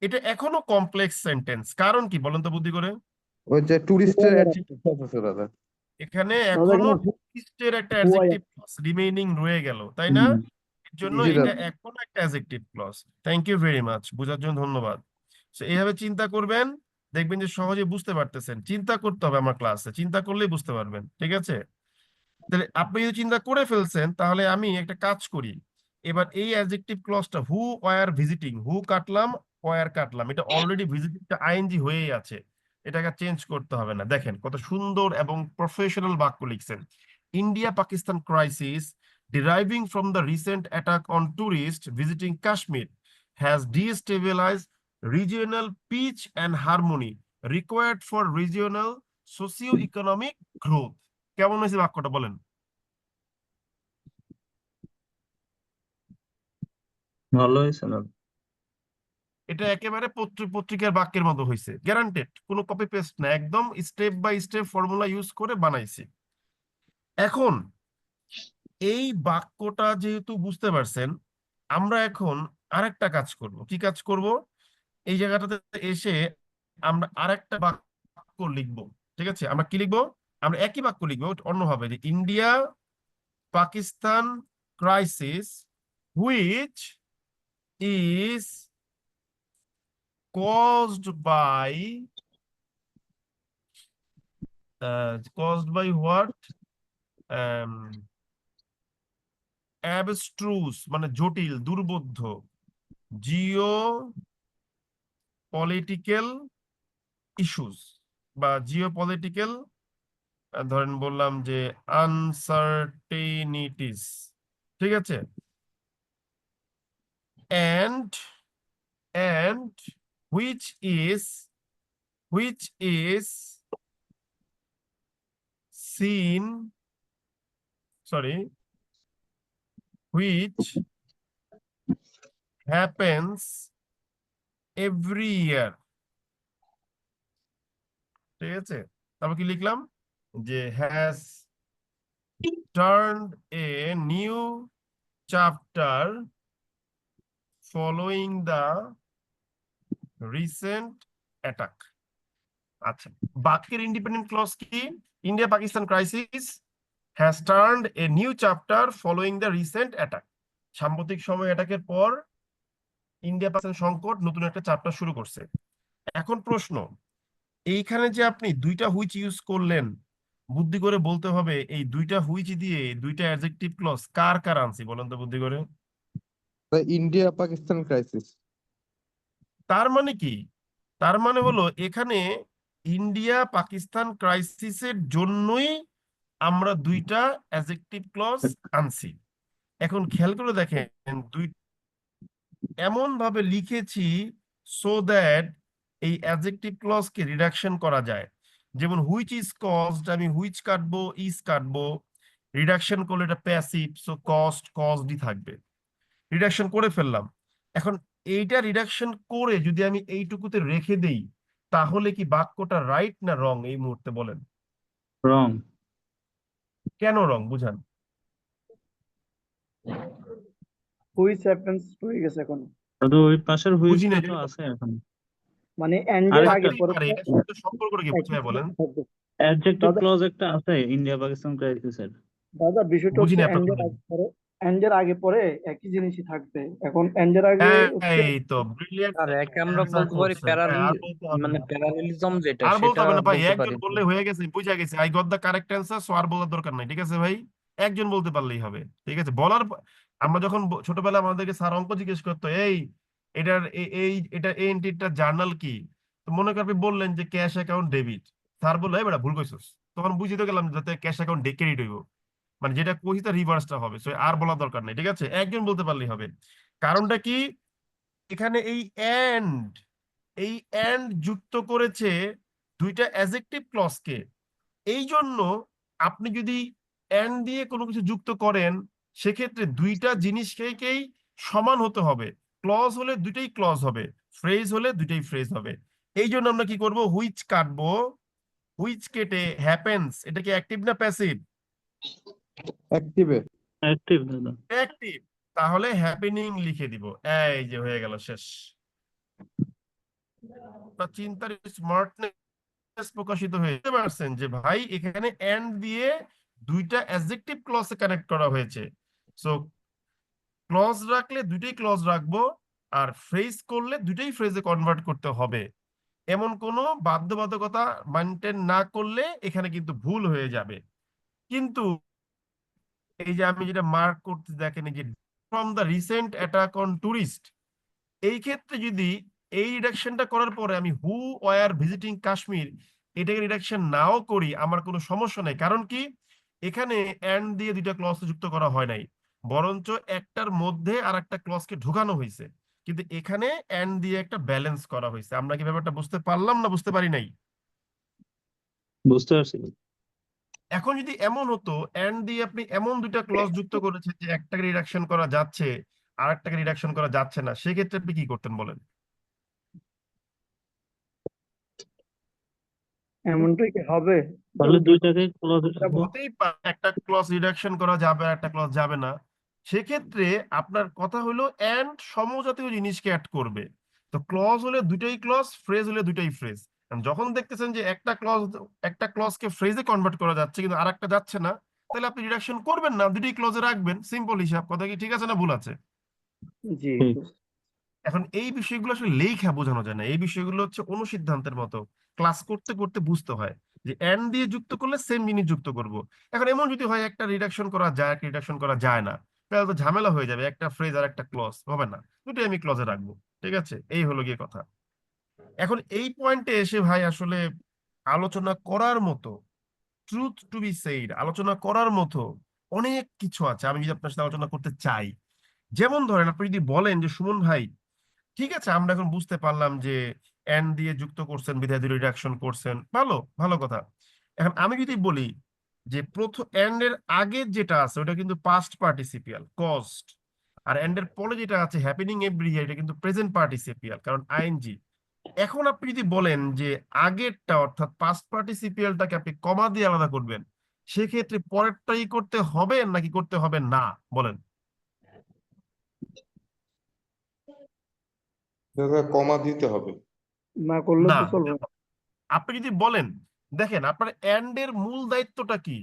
এটা এখনো কমপ্লেক্স সেন্টেন্স, কারণ কি বলেন তো বুদ্ধি করে? ওই যে টুরিস্টের অ্যাডজেক্টিভ আছে দাদা। এখানে দাদা এখনো এখানে টুরিস্টের একটা who I adjective clause remaining রয়ে গেল, তাই না? am। এর জন্য জি এটা দাদা। এখনো একটা adjective clause. Thank you very much, বোঝার জন্য ধন্যবাদ। So, এইভাবে চিন্তা করবেন, দেখবেন যে সহজে বুঝতে পারতেছেন। চিন্তা করতে হবে আমার ক্লাসে, চিন্তা করলেই বুঝতে পারবেন। ঠিক আছে, তাহলে আপনি যদি চিন্তা করে ফেলছেন, তাহলে আমি একটা কাজ করি। এবার এই অ্যাডজেক্টিভ ক্লজটা হু ওয়ার ভিজিটিং, হু কাটলাম, ওয়ার কাটলাম, এটা অলরেডি ভিজিটিংটা আইএনজি হয়েই আছে, এটাকে চেঞ্জ করতে হবে না। দেখেন কত সুন্দর এবং প্রফেশনাল বাক্য লিখছেন। India Pakistan crisis deriving from the recent attack on tourists visiting Kashmir has destabilized regional peace and harmony required for regional socio-economic growth. কেমন হয়েছে বাক্যটা বলেন? ভালো হয়েছে না? এটা একেবারে পত্রিকার বাক্যের মতো হয়েছে, গ্যারান্টেড, কোনো কপি পেস্ট না, একদম step by step formula use করে বানাইছি। এখন এই বাক্যটা যেহেতু বুঝতে পারছেন, আমরা এখন আরেকটা কাজ করব। কি কাজ করব? এই জায়গাটাতে এসে আমরা আরেকটা বাক্য লিখব। ঠিক আছে, আমরা কি লিখবো? আমরা একই বাক্য লিখবো অন্যভাবে, যে India Pakistan crisis which is caused by caused by what? um, অ্যাবস্ট্রুস মানে জটিল, দুর্বোধ্য, জিও পলিটিক্যাল ইস্যুস বা জিও পলিটিক্যাল, ধরেন বললাম যে আনসার্টেনিটিস, ঠিক আছে, and and which is seen, sorry, which happens every year, ঠিক আছে। তারপর কি লিখলাম যে has turned a new chapter following the recent attack। আচ্ছা, বাক্যের ইন্ডিপেন্ডেন্ট ক্লজ কি? India Pakistan crisis has turned a new chapter following the recent attack. সাম্প্রতিক সময় অ্যাটাকের পর ইন্ডিয়া পাকিস্তান সংকট নতুন একটা চ্যাপ্টার শুরু করছে। এখন প্রশ্ন, এইখানে যে আপনি দুইটা হুইচ ইউজ করলেন, বুদ্ধি করে বলতে হবে এই দুইটা হুইচ দিয়ে দুইটা অ্যাডজেক্টিভ ক্লজ কার কার আনছি বলেন তো বুদ্ধি করে। India Pakistan crisis. তার মানে কি? তার মানে হলো এখানে ইন্ডিয়া পাকিস্তান ক্রাইসিসের জন্যই আমরা দুইটা অ্যাডজেক্টিভ ক্লজ আনছি। এখন খেয়াল করে দেখেন দুই এমন ভাবে লিখেছি সো দ্যাট এই অ্যাডজেক্টিভ ক্লজ কে রিডাকশন করা যায়। যেমন হুইচ ইজ কজড, আমি হুইচ কাটবো, ইজ কাটবো, রিডাকশন করলে এটা প্যাসিভ, সো কস্ট কজডই থাকবে। রিডাকশন করে ফেললাম। এখন এইটা রিডাকশন করে যদি আমি এইটুকুতে রেখে দেই তাহলে কি বাক্যটা রাইট না রং এই মুহূর্তে বলেন? রং। কেন রং বুঝান। হুইচ হ্যাপেন্স হয়ে গেছে এখন, শুধু ওই পাশের বুঝি হুইচটা না তো আছে এখন। মানে এন্ডের আরেকটা আগে পরে পারে, এটার সাথে সম্পর্ক রেখে একই বুঝায় বলেন। জিনিস থাকবে। অ্যাডজেক্টিভ দাদা ক্লজ একটা আছে ইন্ডিয়া পাকিস্তান ক্রাইসিসের। দাদা বিষয়টা বুঝি হচ্ছে না আপনার এন্ডের আগে পরে একই জিনিসই থাকবে। এখন এন্ডের আগে হচ্ছে এই তো ব্রিলিয়ান্ট আর একে আমরা অ্যান্সার বলতে পারি করছেন। আর বলতে হবে মানে না, প্যারালেলিজম যেটা আর বলতে সেটা হবে না ভাই, বলতে পারি। একজন বললে হয়ে গেছে, বুঝা গেছে। I got the correct answer, so আর বলার দরকার নাই, ঠিক আছে ভাই? একজন বলতে পারলেই হবে, ঠিক আছে। আমরা যখন ছোটবেলায় আমাদেরকে স্যার অঙ্ক জিজ্ঞেস করতো, এটার এটা এই এন্ট্রিটার জার্নাল কি, তো মনে কর আপনি বললেন যে ক্যাশ অ্যাকাউন্ট ডেবিট, স্যার বললো এই বেটা ভুল কইছস, তখন বুঝিতে গেলাম যাতে ক্যাশ অ্যাকাউন্ট ক্রেডিট হইব, মানে যেটা কইছি তার রিভার্সটা হবে, সো আর বলার দরকার নেই, ঠিক আছে। একজন বলতে পারলেই হবে। কারণটা কি? এখানে এই এন্ড যুক্ত করেছে দুইটা অ্যাডজেক্টিভ ক্লজকে। এই জন্য আপনি যদি এন্ড দিয়ে কোনো কিছু যুক্ত করেন সেক্ষেত্রে দুইটা জিনিসকেই সমান হতে হবে। ক্লজ হলে দুইটাই ক্লজ হবে, ফ্রেজ হলে দুইটাই ফ্রেজ হবে। এই জন্য আমরা কি করব, হুইচ কাটবো, হুইচ কেটে হ্যাপেন্স, এটা কি অ্যাক্টিভ না প্যাসিভ? অ্যাক্টিভে। অ্যাক্টিভ দাদা। অ্যাক্টিভ। তাহলে হ্যাপেনিং লিখে দিব, এই যে হয়ে গেল, শেষ। চিন্তার স্মার্টনেস প্রকাশিত হয়েছে, পারছেন যে ভাই এখানে এন্ড দিয়ে দুইটা অ্যাডজেক্টিভ ক্লজে কানেক্ট করা হয়েছে। সো ক্লজ রাখলে দুইটাই ক্লজ রাখবো, আর ফ্রেজ করলে দুইটাই ফ্রেজে কনভার্ট করতে হবে। এমন কোনো বাধ্যবাধকতা মেনটেন না করলে এখানে কিন্তু ভুল হয়ে যাবে। কিন্তু এই যে আমি যেটা মার্ক করতে দেখেন যে from the recent attack on tourist, এই ক্ষেত্রে যদি এই রিডাকশনটা করার পরে আমি হু ওয়ার ভিজিটিং কাশ্মীর এটাকে রিডাকশন নাও করি আমার কোনো সমস্যা নেই। কারণ কি এখানে এন্ড দিয়ে দুইটা ক্লজ যুক্ত করা হয় নাই, বরঞ্চ একটার মধ্যে আর একটা ক্লজকে ঢুকানো হয়েছে, কিন্তু এখানে এন্ড দিয়ে একটা ব্যালেন্স করা হয়েছে। আমরা কি ব্যাপারটা বুঝতে পারলাম না বুঝতে পারি নাই? বুঝতে পারছি। এখন যদি এমন হতো এন্ড দিয়ে আপনি এমন দুইটা ক্লজ যুক্ত করেছেন যে একটাকে রিডাকশন করা যাচ্ছে আর একটাকে রিডাকশন করা যাচ্ছে না, সেক্ষেত্রে আপনি কি করতেন বলেন? এমনটাই কি হবে? তাহলে দুইটাকে ক্লজ হতেই পারে একটা ক্লজ রিডাকশন করা যাবে আর একটা ক্লজ যাবে না। সেক্ষেত্রে আপনার কথা হলো এন্ড সমজাতীয় জিনিসকে অ্যাড করবে। তো ক্লজ হলে দুইটাই ক্লজ, ফ্রেজ হলে দুইটাই ফ্রেজ। যখন দেখতেছেন যে একটা ক্লজকে ফ্রেজে কনভার্ট করা যাচ্ছে কিন্তু আরেকটা যাচ্ছে না, তাহলে আপনি রিডাকশন করবেন না, দুইটাই ক্লজে রাখবেন। সিম্পল হিসাব। কথা কি ঠিক আছে না ভুল আছে? জি ঠিক। এখন এই বিষয়গুলো আসলে লেখা বোঝানো যায় না, এই বিষয়গুলো হচ্ছে অনুসিদ্ধান্তের মতো, ক্লাস করতে করতে বুঝতে হয় যে এন্ড দিয়ে যুক্ত করলে সেম জিনিস যুক্ত করব। এখন এমন যদি হয় একটা রিডাকশন করা যায় একটা রিডাকশন করা যায় না, তাহলে তো ঝামেলা হয়ে যাবে, একটা ফ্রেজ আর একটা ক্লজ হবে না, দুটোই আমি ক্লজে রাখবো। ঠিক আছে, এই হলো গিয়ে কথা। এখন এই পয়েন্টে এসে ভাই আসলে আলোচনা করার মতো, ট্রুথ টু বি সেইড, আলোচনা করার মতো অনেক কিছু আছে আমি যদি আপনার সাথে আলোচনা করতে চাই। যেমন ধরেন আপনি যদি বলেন যে সুমন ভাই, ঠিক আছে আমরা এখন বুঝতে পারলাম যে এন্ড দিয়ে যুক্ত করছেন বিধায় দুই রিডাকশন করছেন, ভালো ভালো কথা। এখন আমি যদি বলি যে প্রথম এন্ড এর আগে যেটা আছে ওটা কিন্তু পাস্ট পার্টিসিপিয়াল কস্ট, আর এন্ড এর পরে যেটা আছে হ্যাপেনিং এভরি ইয়ার এটা কিন্তু প্রেজেন্ট পার্টিসিপিয়াল কারণ আইএনজি। এখন আপনি যদি বলেন যে আগেরটা অর্থাৎ পাস্ট পার্টিসিপিয়ালটাকে আপনি কমা দিয়ে আলাদা করবেন, সেক্ষেত্রে পরেরটাই করতে হবে নাকি করতে হবে না, বলেন। দাদা কমা দিতে হবে। না করলে না, তো চলবে না। আপনি যদি বলেন, দেখেন আপনার এন্ড এর মূল দায়িত্বটা কি,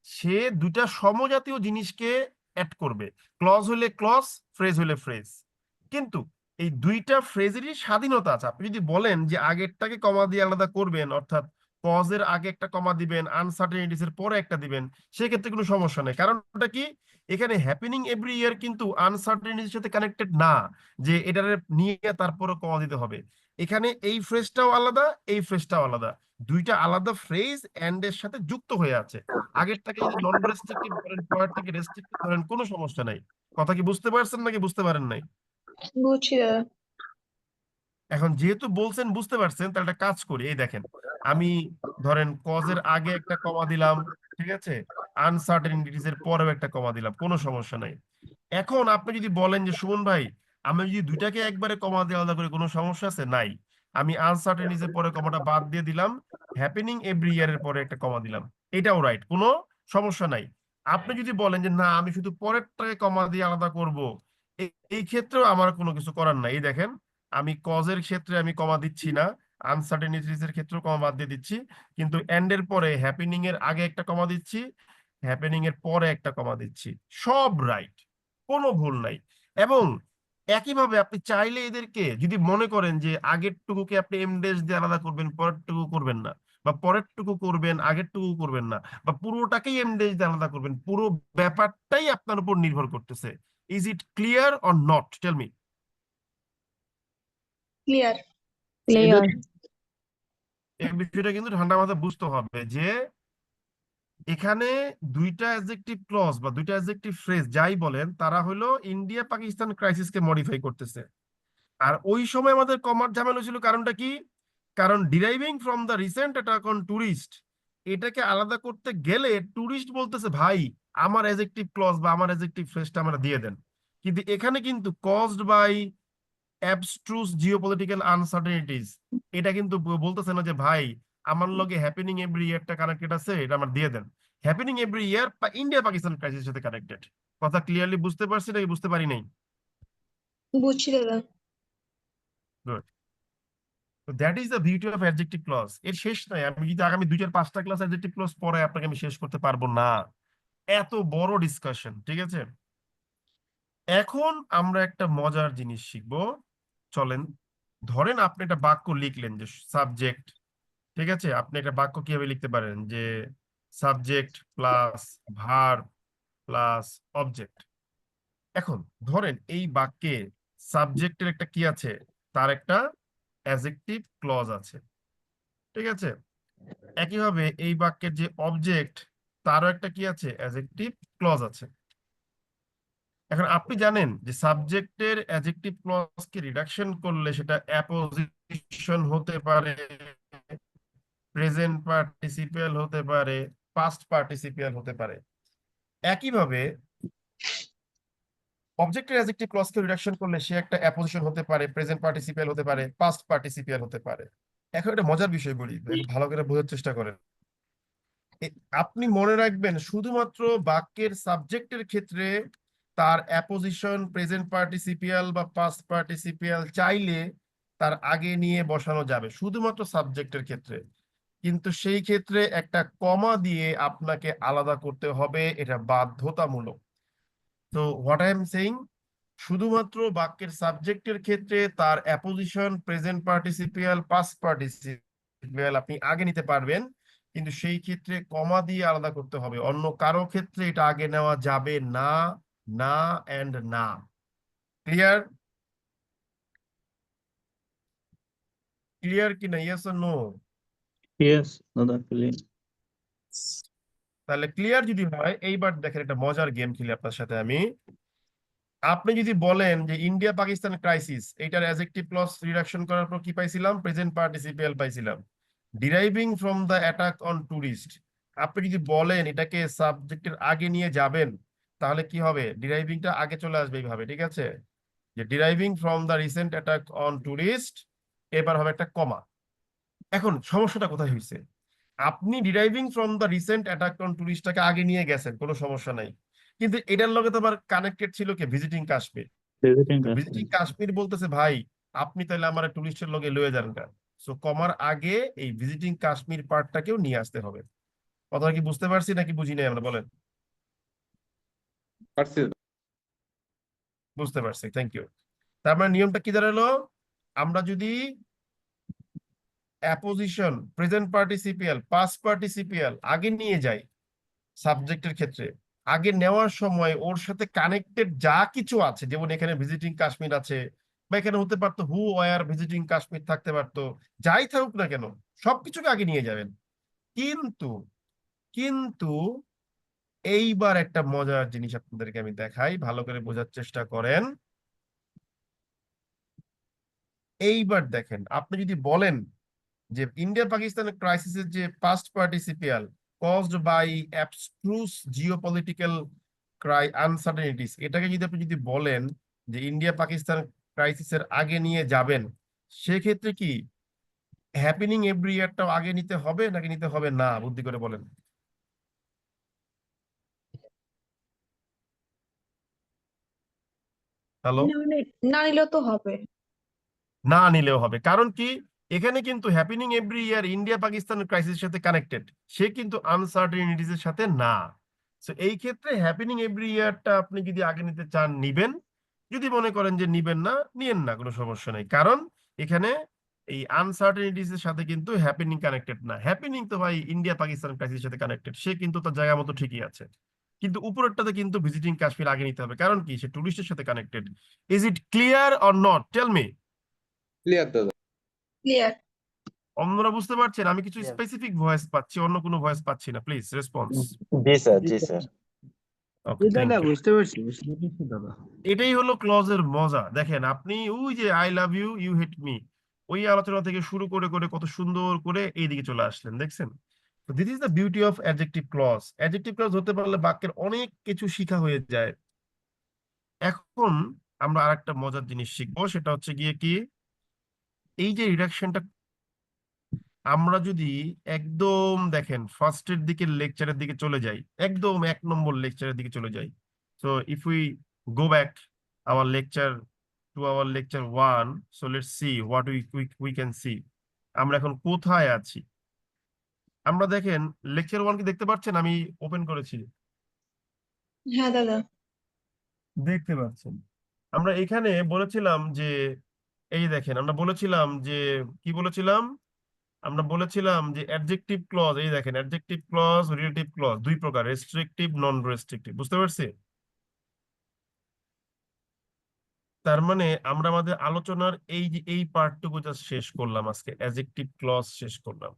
সে দুইটা সমজাতীয় জিনিসকে অ্যাড করবে, ক্লজ হলে ক্লজ, ফ্রেজ হলে ফ্রেজ। কিন্তু এই দুইটা ফ্রেজেরই স্বাধীনতা আছে। আপনি যদি বলেন যে আগেরটাকে কমা দিয়ে আলাদা করবেন, অর্থাৎ কজের আগে একটা কমা দিবেন, আনসার্টেনিটিস এর পরে একটা দিবেন, সেক্ষেত্রে কোনো সমস্যা নেই। কারণটা কি, এখানে হ্যাপেনিং এভরি ইয়ার কিন্তু আনসার্টেনিটির সাথে কানেক্টেড না যে এটারে নিয়ে তারপরে কমা দিতে হবে। এখানে এই ফ্রেজটাও আলাদা, এই ফ্রেজটাও আলাদা, দুইটা আলাদা ফ্রেজ এন্ড এর সাথে যুক্ত হয়ে আছে। আগেরটাকে যদি নন রেস্ট্রিক্টিভ ধরেন, পরেরটাকে রেস্ট্রিক্টিভ ধরেন, কোনো সমস্যা নাই। কথা কি বুঝতে পারছেন নাকি বুঝতে পারেন নাই? বুঝছি দাদা। এখন যেহেতু বলছেন বুঝতে পারছেন, তাহলে একটা কাজ করি, এই দেখেন আমি ধরেন কজের আগে একটা কমা দিলাম, ঠিক আছে, আনসার্টেনিটিস এর পরেও একটা কমা দিলাম, কোনো সমস্যা নাই। এখন আপনি যদি বলেন যে সুমন ভাই আমি যদি দুইটাকে একবারে কমা দিয়ে আলাদা করে কোনো সমস্যা আছে, নাই, আমি আনসার্টেনিটিস এর পরে কমাটা বাদ দিয়ে দিলাম, হ্যাপেনিং এভরি ইয়ার এর পরে একটা কমা দিলাম, এটাও রাইট, কোনো সমস্যা নাই। আপনি যদি বলেন যে না আমি শুধু পরেরটাকে কমা দিয়ে আলাদা করব, এই ক্ষেত্রেও আমার কোনো কিছু করার নাই। এই দেখেন আমি কজের ক্ষেত্রে আমি কমা দিচ্ছি না, আনসার্টেনিটিস এর ক্ষেত্রেও কমা বাদ দিয়ে দিচ্ছি, কিন্তু এন্ড এর পরে হ্যাপেনিং এর আগে একটা কমা দিচ্ছি, হ্যাপেনিং এর পরে একটা কমা দিচ্ছি, সব রাইট, কোনো ভুল নাই। এবং একইভাবে আপনি চাইলে এদেরকে যদি মনে করেন যে আগের টুকুকে আপনি এমডেস দিয়ে আলাদা করবেন, পরের টুকু করবেন না, বা পরের টুকু করবেন আগের টুকু করবেন না, বা পুরোটাকেই এমডেস দিয়ে আলাদা করবেন, পুরো ব্যাপারটাই আপনার উপর নির্ভর করতেছে। Is it clear or not, tell me. Clear. Clear. এই বিষয়টা কিন্তু ঠান্ডা মাথায় বুঝতে হবে যে এখানে দুইটা অ্যাডজেক্টিভ ক্লজ বা দুইটা অ্যাডজেক্টিভ ফ্রেজ যাই বলেন, তারা হলো ইন্ডিয়া পাকিস্তান ক্রাইসিসকে মডিফাই করতেছে। আর ওই সময় আমাদের কমার ঝামেলা ছিল, কারণটা কি, কারণ ডিরাইভিং from the recent attack on tourist, এটাকে আলাদা করতে গেলে টুরিস্ট বলতেছে ভাই আমার অ্যাডজেক্টিভ ক্লজ বা আমার অ্যাডজেক্টিভ ফ্রেজটা আমরা দিয়ে দেন। কিন্তু এখানে কিন্তু কজড বাই অ্যাবস্ট্রুস জিওপলিটিক্যাল আনসার্টেনিটিস, এটা কিন্তু বলতেছে না যে ভাই আমার লগে হ্যাপেনিং এভরি ইয়ারটা কানেক্টেড আছে, এটা আমার দিয়ে দেন। Happening every year India Pakistan ক্রাইসিসের সাথে কানেক্টেড। কথা ক্লিয়ারলি বুঝতে পারছি নাকি বুঝতে পারি নাই? বুঝছি দাদা। গুড। তো that is the beauty of adjective clause. এর শেষ নাই, আমি যদি আগামী 2-4-5টা ক্লাস অ্যাডজেক্টিভ ক্লজ পরে আপনাকে আমি শেষ করতে পারবো না, এত বড় ডিসকাশন। ঠিক আছে, এখন আমরা একটা মজার জিনিস শিখবো। চলেন, ধরেন আপনি একটা বাক্য লিখলেন যে সাবজেক্ট, ঠিক আছে, আপনি একটা বাক্য কিভাবে লিখতে পারেন যে subject plus verb plus object. এখন ধরেন এই বাক্যে সাবজেক্টের একটা কি আছে, তার একটা অ্যাডজেক্টিভ ক্লজ আছে, ঠিক আছে। একইভাবে এই বাক্যের যে অবজেক্ট, তারও একটা কি আছে, অ্যাডজেক্টিভ ক্লজ আছে। এখন আপনি জানেন যে সাবজেক্টের অ্যাডজেক্টিভ ক্লজকে রিডাকশন করলে সেটা অ্যাপোজিশন হতে পারে, প্রেজেন্ট পার্টিসিপিয়াল হতে পারে, পাস্ট পার্টিসিপিয়াল হতে পারে। একইভাবে অবজেক্টের অ্যাডজেক্টিভ ক্লজকে রিডাকশন করলে সে একটা অ্যাপোজিশন হতে পারে, প্রেজেন্ট পার্টিসিপিয়াল হতে পারে, পাস্ট পার্টিসিপিয়াল হতে পারে। এখন একটা মজার বিষয় বলি, একটু ভালো করে বোঝার চেষ্টা করেন। আপনি মনে রাখবেন শুধুমাত্র বাক্যের সাবজেক্টের ক্ষেত্রে তার অ্যাপোজিশন, প্রেজেন্ট পার্টিসিপিয়াল বা পাস্ট পার্টিসিপিয়াল চাইলে তার আগে নিয়ে বসানো যাবে শুধুমাত্র সাবজেক্টের ক্ষেত্রে, কিন্তু সেই ক্ষেত্রে একটা কমা দিয়ে আপনাকে আলাদা করতে হবে, এটা বাধ্যতামূলক। তো হোয়াট আই এম সেইং, শুধুমাত্র বাক্যের সাবজেক্টের ক্ষেত্রে তার অ্যাপোজিশন, প্রেজেন্ট পার্টিসিপিয়াল, পাস্ট পার্টিসিপিয়াল আপনি আগে নিতে পারবেন, কিন্তু সেই ক্ষেত্রে কমা দিয়ে আলাদা করতে হবে, অন্য কারো ক্ষেত্রে এটা আগে নেওয়া যাবে না, না এন্ড না। ক্লিয়ার? ক্লিয়ার কি না? Yes or no? ইয়েস দাদা ক্লিয়ার। তাহলে ক্লিয়ার যদি হয়, এইবার দেখেন একটা মজার গেম খেলি আপনার সাথে আমি। আপনি যদি বলেন যে ইন্ডিয়া পাকিস্তান ক্রাইসিস, এইটার অ্যাডজেক্টিভ ক্লজ রিডাকশন করার পর কি পাইছিলাম? প্রেজেন্ট পার্টিসিপিয়াল পাইছিলাম। ডিরাইভিং from the attack on tourist, আপনি যদি বলেন এটাকে সাবজেক্টের আগে নিয়ে যাবেন, তাহলে কি হবে? ডিরাইভিংটা আগে চলে আসবে এইভাবে, ঠিক আছে? যে deriving from the recent attack on tourist, এবার হবে একটা কমা। এখন সমস্যাটা কোথায় হয়েছে? আপনি deriving from the recent attack on টুরিস্টটাকে আগে নিয়ে গেছেন, কোনো সমস্যা নাই, কিন্তু এটার লগে তো আবার কানেক্টেড ছিল কি? ভিজিটিং কাশ্মীর। ভিজিটিং তো ভিজিটিং কাশ্মীর বলতেছে ভাই আপনি তাহলে আমার টুরিস্টের লগে লয়ে যান গা। সো কমার আগে এই ভিজিটিং কাশ্মীর পার্টটাকেও নিয়ে আসতে হবে। কথা কি বুঝতে পারছি নাকি বুঝি নাই আমরা? বলেন। পারছি। বুঝতে পারছি, থ্যাংক ইউ। তার মানে নিয়মটা কি দাঁড়ালো? আমরা যদি অ্যাপোজিশন, প্রেজেন্ট পার্টিসিপিয়াল, পাস্ট পার্টিসিপিয়াল আগে নিয়ে যাই সাবজেক্টের ক্ষেত্রে, আগে নেওয়ার সময় ওর সাথে কানেক্টেড যা কিছু আছে, যেমন এখানে ভিজিটিং কাশ্মীর আছে, বা এখানে হতে পারতো হু ওয়ার ভিজিটিং কাশ্মীর থাকতে পারতো, যাই থাকুক না কেন সবকিছুকে আগে নিয়ে যাবেন। কিন্তু কিন্তু এইবার একটা মজার জিনিস আপনাদেরকে আমি দেখাই, ভালো করে বোঝার চেষ্টা করেন। এইবার দেখেন, আপনি যদি বলেন যে ইন্ডিয়া পাকিস্তান ক্রাইসিসের যে পাস্ট পার্টিসিপিয়াল কজড বাই অ্যাবস্ট্রুস জিওপলিটিক্যাল আনসার্টেনিটিস, এটাকে যদি আপনি যদি বলেন যে ইন্ডিয়া পাকিস্তান ক্রাইসিসের আগে নিয়ে যাবেন, সেক্ষেত্রে কি হ্যাপেনিং এভরি ইয়ারটাও আগে নিতে হবে নাকি নিতে হবে না? বুদ্ধি করে বলেন। হ্যালো? না নিলেও তো হবে। না নিলেও হবে, কারণ কি? এখানে কিন্তু happening every year India Pakistan ক্রাইসিসের সাথে কানেক্টেড, সে কিন্তু আনসার্টেনিটিস এর সাথে না। সো এই ক্ষেত্রে হ্যাপেনিং এভরি ইয়ারটা আপনি যদি আগে নিতে চান নিবেন, যদি মনে করেন যে নিবেন না, নিয়েন না, কোনো সমস্যা নেই। কারণ এখানে এই আনসার্টেনিটিস এর সাথে কিন্তু হ্যাপেনিং কানেক্টেড না। হ্যাপেনিং তো ভাই ইন্ডিয়া পাকিস্তান ক্রাইসিসের সাথে কানেক্টেড, সে কিন্তু তার জায়গা মতো ঠিকই আছে। কিন্তু উপরেরটাতে কিন্তু ভিজিটিং কাশ্মীর আগে নিতে হবে, কারণ কি? সে টুরিস্টের সাথে connected. Is it clear or not? Tell me. Clear দাদা। ক্লিয়ার। অন্যরা বুঝতে পারছেন? আমি কিছু স্পেসিফিক ভয়েস পাচ্ছি, অন্য কোনো ভয়েস পাচ্ছি না। Please response. জি স্যার, জি জি sir. Sir. Okay, thank you. বুঝতে পারছি দাদা। এটাই হলো ক্লজের মজা। দেখেন আপনি ওই যে I love you, you hate me, ওই আলোচনা থেকে শুরু করে করে কত সুন্দর করে এইদিকে চলে আসলেন, দেখছেন? তো this is the beauty of adjective clause. Adjective clause হতে পারলে বাক্যের অনেক কিছু শিখা হয়ে যায়। এখন আমরা আরেকটা মজার জিনিস শিখবো, সেটা হচ্ছে গিয়ে কি, এই যে রিডাকশনটা আমরা যদি একদম দেখেন ফার্স্টের দিকে লেকচারের দিকে চলে যাই, একদম 1 নম্বর লেকচারের দিকে চলে যাই। So if we go back hour lecture to our lecture 1, so let's see what we can see. আমরা এখন কোথায় আছি? আমরা দেখেন লেকচার 1 কি দেখতে পাচ্ছেন? আমি ওপেন করেছি, হ্যাঁ দাদা। দেখতে পাচ্ছেন। আমরা এখানে বলেছিলাম যে, এই দেখেন আমরা বলেছিলাম যে, কি বলেছিলাম? আমরা বলেছিলাম যে অ্যাডজেক্টিভ ক্লজ, এই দেখেন অ্যাডজেক্টিভ ক্লজ, রিলেটিভ ক্লজ দুই প্রকার, রেস্ট্রিকটিভ, নন রেস্ট্রিকটিভ। বুঝতে পারছি? তার মানে আমরা আমাদের আলোচনার এই যে এই পার্টটুকু জাস্ট শেষ করলাম আজকে, অ্যাডজেক্টিভ ক্লজ শেষ করলাম,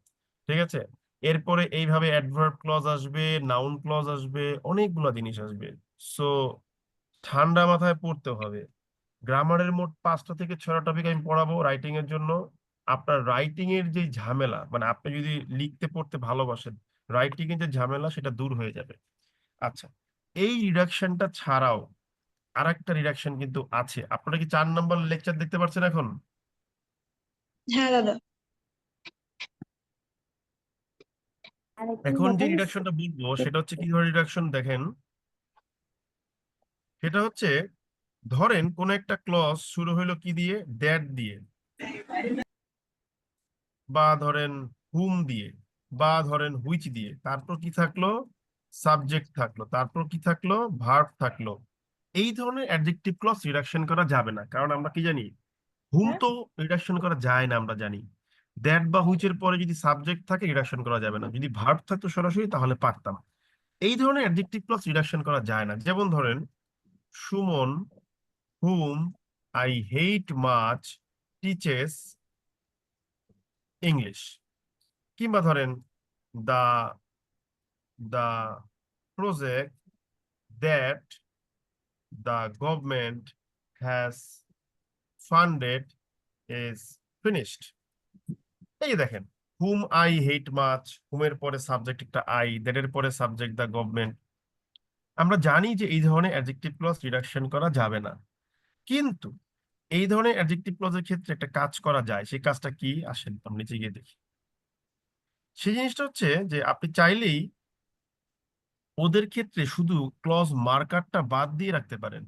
ঠিক আছে? এরপরে এইভাবে অ্যাডভার্ব ক্লজ আসবে, নাউন ক্লজ আসবে, অনেকগুলো জিনিস আসবে। সো ঠান্ডা মাথায় পড়তে হবে। গ্রামারের মোট 5টা থেকে 6টা টপিক আমি পড়াবো রাইটিং এর জন্য। আপনার রাইটিং এর যে ঝামেলা, মানে আপনি যদি লিখতে পড়তে ভালোবাসেন, রাইটিং এর যে ঝামেলা সেটা দূর হয়ে যাবে। আচ্ছা, এই রিডাকশনটা ছাড়াও আরেকটা রিডাকশন কিন্তু আছে। আপনারা কি 4 নম্বর লেকচার দেখতে পাচ্ছেন এখন? হ্যাঁ দাদা। এখন যে রিডাকশনটা বলবো সেটা হচ্ছে কি ধরনের রিডাকশন দেখেন, সেটা হচ্ছে ধরেন কোন একটা ক্লজ শুরু হইলো কি দিয়ে? দ্যাট দিয়ে, বা ধরেন হুম দিয়ে, বা ধরেন হুইচ দিয়ে, তারপর কি থাকলো? সাবজেক্ট থাকলো, তারপর কি থাকলো? ভার্ব থাকলো। এই ধরনের অ্যাডজেক্টিভ ক্লজ রিডাকশন করা যাবে না, কারণ আমরা কি জানি? হুম তো রিডাকশন করা যায় না, আমরা জানি। দ্যাট বা হুইচের পরে যদি সাবজেক্ট থাকে রিডাকশন করা যাবে না। যদি ভার্ব থাকতো সরাসরি তাহলে পারতাম। এই ধরনের অ্যাডজেক্টিভ ক্লজ রিডাকশন করা যায় না। যেমন ধরেন Suman whom I hate much teaches English, কিংবা ধরেন the project that the government has funded is finished. এই দেখেন whom I hate much, whom এর পরে সাবজেক্ট একটা I, that এর পরে সাবজেক্ট the government। আমরা জানি যে এই ধরনের অ্যাডজেক্টিভ ক্লজ রিডাকশন করা যাবে না, কিন্তু এই ধরনের অ্যাডজেক্টিভ ক্লজের ক্ষেত্রে একটা কাজ করা যায়। সেই কাজটা কি, আসেন আমরা নিচে গিয়ে দেখি। সেই জিনিসটা হচ্ছে যে আপনি চাইলেই ওদের ক্ষেত্রে শুধু ক্লজ মার্কারটা বাদ দিয়ে রাখতে পারেন।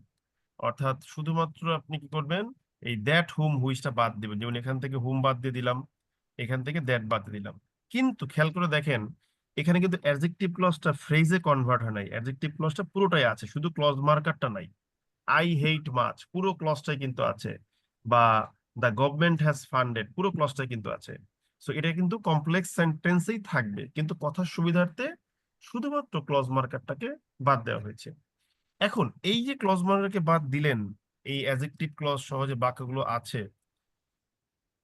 অর্থাৎ শুধুমাত্র আপনি কি করবেন, এই দ্যাট হুম হুইচটা বাদ দিবেন। যেমন এখান থেকে হুম বাদ দিয়ে দিলাম, এখান থেকে দ্যাট বাদ দিয়ে দিলাম। কিন্তু খেয়াল করে দেখেন এখানে কিন্তু অ্যাডজেক্টিভ ক্লজটা ফ্রেজে কনভার্ট হয় নাই, অ্যাডজেক্টিভ ক্লজটা পুরোটাই আছে, শুধু ক্লজ মার্কারটা নাই। আই হেট মাচ পুরো ক্লজটাই কিন্তু আছে, বা দ্য গভর্নমেন্ট হ্যাজ ফান্ডেড পুরো ক্লজটাই কিন্তু আছে। সো এটা কিন্তু কমপ্লেক্স সেন্টেন্সেই থাকবে, কিন্তু কথার সুবিধার্থে শুধুমাত্র ক্লজ মার্কারটাকে বাদ দেওয়া হয়েছে। এখন এই যে ক্লজ মার্কারকে বাদ দিলেন, এই অ্যাডজেক্টিভ ক্লজ সহ যে বাক্যগুলো আছে,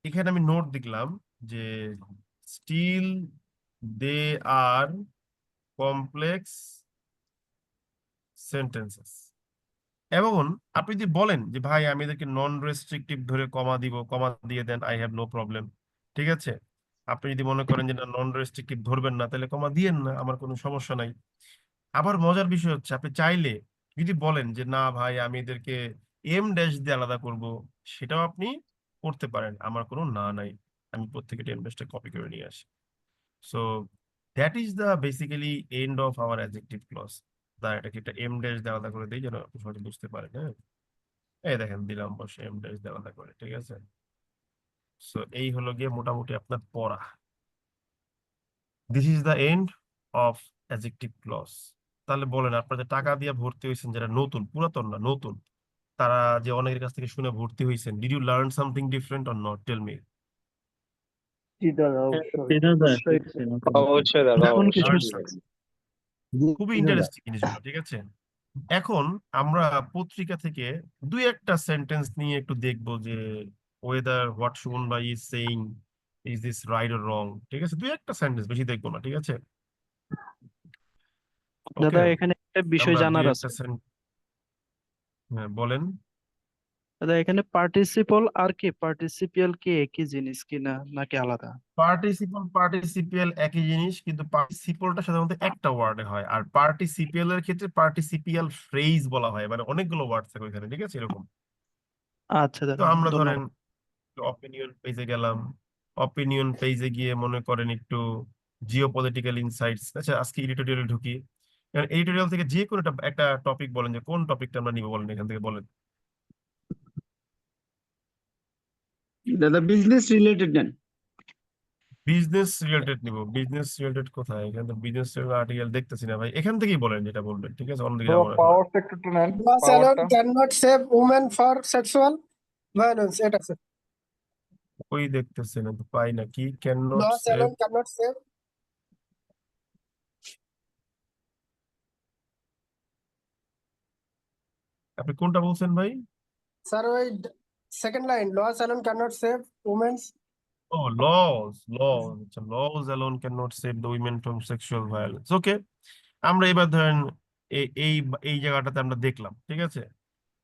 এখানে আমি নোট দিলাম যে still they are complex sentences. এবং আপনি যদি বলেন যে ভাই আমি এদেরকে নন রেস্ট্রিকটিভ ধরে কমা দিব, কমা দিয়ে দেন, আই হ্যাভ নো প্রবলেম, ঠিক আছে। আপনি যদি মনে করেন যে না নন রেস্ট্রিকটিভ ধরবেন না, তাহলে কমা দিয়েন না, আমার কোনো সমস্যা নাই। আবার মজার বিষয় হচ্ছে আপনি চাইলে যদি বলেন যে না ভাই আমি এদেরকে এম ড্যাশ দিয়ে আলাদা করব, সেটাও আপনি করতে পারেন, আমার কোনো না নাই, আমি প্রত্যেকটা এম ড্যাশটা কপি করে নিয়ে আসি। So that is the basically end of our adjective clause. তা এটাকে একটা এম ড্যাশ দিয়ে আলাদা করে দিই যেন আপনি সহজে বুঝতে পারেন। হ্যাঁ, এই দেখেন দিলাম বসে এম ড্যাশ দিয়ে আলাদা করে, ঠিক আছে। সো এই হলো গিয়ে মোটামুটি আপনার পড়া। This is the end of adjective clause. তাহলে বলেন আপনারা যে টাকা দিয়ে ভর্তি হয়েছেন, যারা নতুন, পুরাতন না নতুন, তারা যে অনেকের কাছ থেকে শুনে ভর্তি হয়েছেন, did you learn something different or not, tell me. জি দাদা, হ্যাঁ, অবশ্যই জি দাদা, অবশ্যই শিখছি নতুন নতুন। অবশ্যই দাদা, নতুন কিছু অবশ্যই। খুবই ইন্টারেস্টিং জিনিসগুলো, ঠিক আছে। এখন আমরা পত্রিকা থেকে দুই একটা সেন্টেন্স নিয়ে একটু দেখবো যে ওয়েদার হোয়াট সুমন ভাই is saying is this right or wrong, ঠিক আছে। দুই একটা সেন্টেন্স, বেশি দেখবো না, ঠিক আছে। দাদা, ওকে, এখানে একটা বিষয় আমরা দুই জানার একটা আছে। হ্যাঁ বলেন। দাদা, এখানে পার্টিসিপল আর কি পার্টিসিপিয়াল কি একই জিনিস কিনা নাকি আলাদা? পার্টিসিপল পার্টিসিপিয়াল একই জিনিস, কিন্তু পার্টিসিপলটা সাধারণত একটা ওয়ার্ডে হয়, আর পার্টিসিপিয়াল এর ক্ষেত্রে পার্টিসিপিয়াল ফ্রেজ বলা হয়, মানে অনেকগুলো ওয়ার্ড থাকে ওইখানে, ঠিক আছে, এরকম। আচ্ছা তো দাদা, আমরা ধরেন ধন্যবাদ। অপিনিয়ন পেজে গেলাম, অপিনিয়ন পেজে গিয়ে মনে করেন একটু জিওপলিটিক্যাল ইনসাইটস, আচ্ছা আজকে এডিটোরিয়ালে ঢুকি। এডিটোরিয়াল থেকে যে কোনো একটা টপিক বলেন, যে কোন টপিকটা আমরা নিব বলেন, এখান থেকে বলেন। দাদা বিজনেস রিলেটেড নেন। বিজনেস রিলেটেড নিব, বিজনেস রিলেটেড কোথায়, এখানে তো বিজনেস আর্টিকেল দেখতেছি না ভাই, এখান থেকেই বলেন যেটা বলবেন, ঠিক আছে, অন্যদিকে যাবো না এখন আর। পাওয়ার সেক্টরটা নেন, Law salon পাওয়ারটা। cannot save women for sexual violence. এটা আছে। ওই দেখতেছি না তো, পাই না, কি can not Law save. salon cannot save. আপনি কোনটা বলছেন ভাই? Sir, ওই second line, law salon cannot save women's. ও লজ, আচ্ছা, laws alone can not save the women from sexual violence. Okay, আমরা এবার ধরেন এই এই এই জায়গাটাতে আমরা দেখলাম, ঠিক আছে।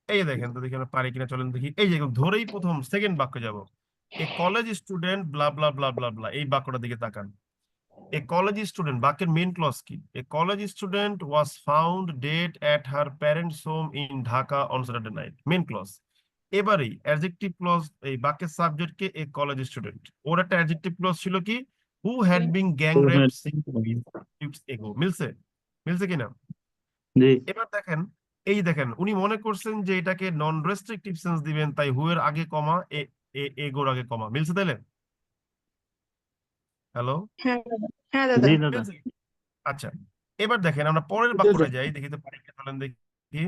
এই দেখেন তো, দেখি আমরা পারি কিনা, চলেন দেখি। এই যে ধরেই প্রথম সেকেন্ড বাক্য যাব, এ কলেজ স্টুডেন্ট ব্লা ব্লা ব্লা ব্লা ব্লা, এই বাক্যটার দিকে তাকান। এ কলেজ স্টুডেন্ট বাক্যের মেইন ক্লজ কি? A college student was found dead at her parents home in Dhaka on Saturday night, main clause. এবারেই অ্যাডজেক্টিভ ক্লজ, এই বাক্যের সাবজেক্ট কে এ কলেজ স্টুডেন্ট, ওর একটা অ্যাডজেক্টিভ ক্লজ ছিল কি, who had been gang Who raped had 6 weeks ago। মিলছে, মিলছে কিনা? জি এবার দেখেন, এই দেখেন উনি মনে করছেন যে এটাকে নন রেস্ট্রিকটিভ সেন্স দিবেন, তাই হু এর আগে কমা, এগোর আগে কমা, মিলছে তাইলে? হ্যালো, হ্যাঁ দাদা, হ্যাঁ দাদা। জি দাদা, মিলছে? আচ্ছা, এবার দেখেন আমরা পরের বাক্যটা যাই, দেখি তো পারি কিনা, চলেন দেখি।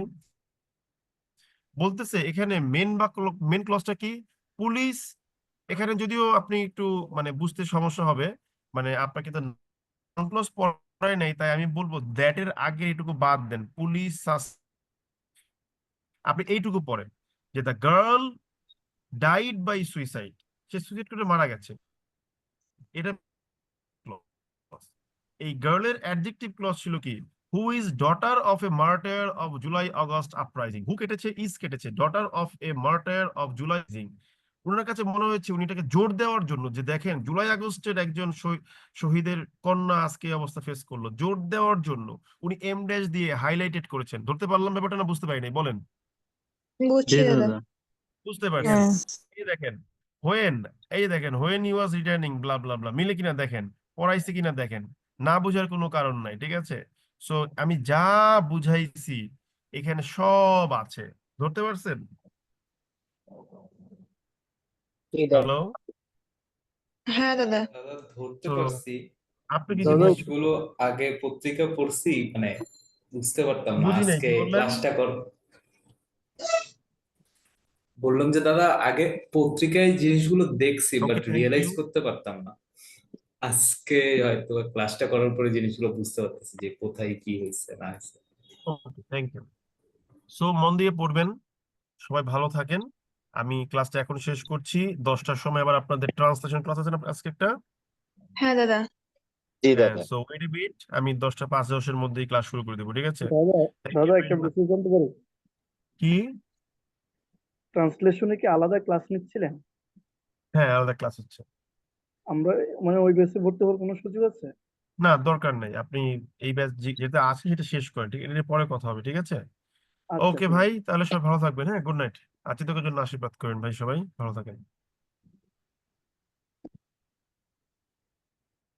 বলতেছে এখানে মেন বাক্য, মেন ক্লজটা কি, পুলিশ। এখানে যদিও আপনি একটু মানে বুঝতে সমস্যা হবে, মানে আপনাকে তো নন ক্লজ পড়াই নাই, তাই আমি বলবো দ্যাট এর আগে এটুকু বাদ দেন, পুলিশ আপনি এইটুকু পড়েন যে the girl died by suicide, সে সুইসাইড করে মারা গেছে, এটা clause। এই গার্লের অ্যাডজেক্টিভ ক্লজ ছিল কি, who is daughter of a martyr of July August uprising. Who কেটেছে, ইজ কেটেছে, daughter of a martyr of July. ওনার কাছে মনে হয়েছে উনি এটাকে জোর দেওয়ার জন্য যে দেখেন জুলাই আগস্টের একজন শহীদের কন্যা আজকে এই অবস্থা ফেস করলো, জোর দেওয়ার জন্য উনি এম ড্যাশ দিয়ে হাইলাইটেড করেছেন। ধরতে পারলাম ব্যাপারটা না বুঝতে পারি নাই বলেন? বুঝছি জি দাদা। দাদা। বুঝতে পারছেন? হ্যাঁ এই দেখেন হোয়েন, এই দেখেন হোয়েন হি ওয়াজ রিটার্নিং ব্লা ব্লা ব্লা, মিলে কিনা দেখেন, পড়াইছে কিনা দেখেন, না বুঝার কোনো কারণ নাই, ঠিক আছে? সো আমি যা বুঝাইছি এখানে সব আছে, ধরতে পারছেন? হ্যালো, হ্যাঁ দাদা। দাদা ধরতে তো পারছি, আপনি কি দাদা, জিনিস জিনিসগুলো আগে পত্রিকা পড়ছি, মানে বুঝতে পারতাম না। বুঝি নাই, আজকে কি বললেন? ক্লাসটা বললাম যে দাদা আগে পত্রিকায় জিনিসগুলো দেখছি, ওকে, বাট থ্যাংক রিয়েলাইজ ইউ। করতে পারতাম না। আজকে হয়তো ক্লাসটা করার পরে জিনিসগুলো বুঝতে পারতেছি যে কোথায় কি হয়েছে না হয়েছে। ওকে, থ্যাংক ইউ। সো মন দিয়ে পড়বেন, সবাই ভালো থাকেন। আমি ক্লাসটা এখন শেষ করছি, 10টার সময় আবার আপনাদের ট্রান্সলেশন ক্লাস আছে না আজকে একটা? হ্যাঁ দাদা। হ্যাঁ, সো ওয়েট এ বিট, আমি 10:05-10-এর মধ্যেই ক্লাস শুরু করে দেবো, ঠিক আছে? দাদা থ্যাংক দাদা ইউ একটা ভেরি মাচ। বিষয় জানতে পারি, কি? ট্রান্সলেশনে কি আলাদা ক্লাস নিচ্ছিলেন? হ্যাঁ, আলাদা ক্লাস হচ্ছে। আমরা মানে ওই বেসে ভর্তি হওয়ার কোনো সুযোগ আছে? না, দরকার নেই, আপনি এই ব্যাচ যেটা আছে সেটা শেষ করেন, ঠিক আছে? এটা নিয়ে পরে কথা হবে, ঠিক আছে? আচ্ছা ওকে ঠিক আছে। ভাই, তাহলে সবাই ভালো থাকবেন। হ্যাঁ, গুড নাইট। আচিতকের জন্য আশীর্বাদ করেন ভাই, সবাই ভালো থাকেন।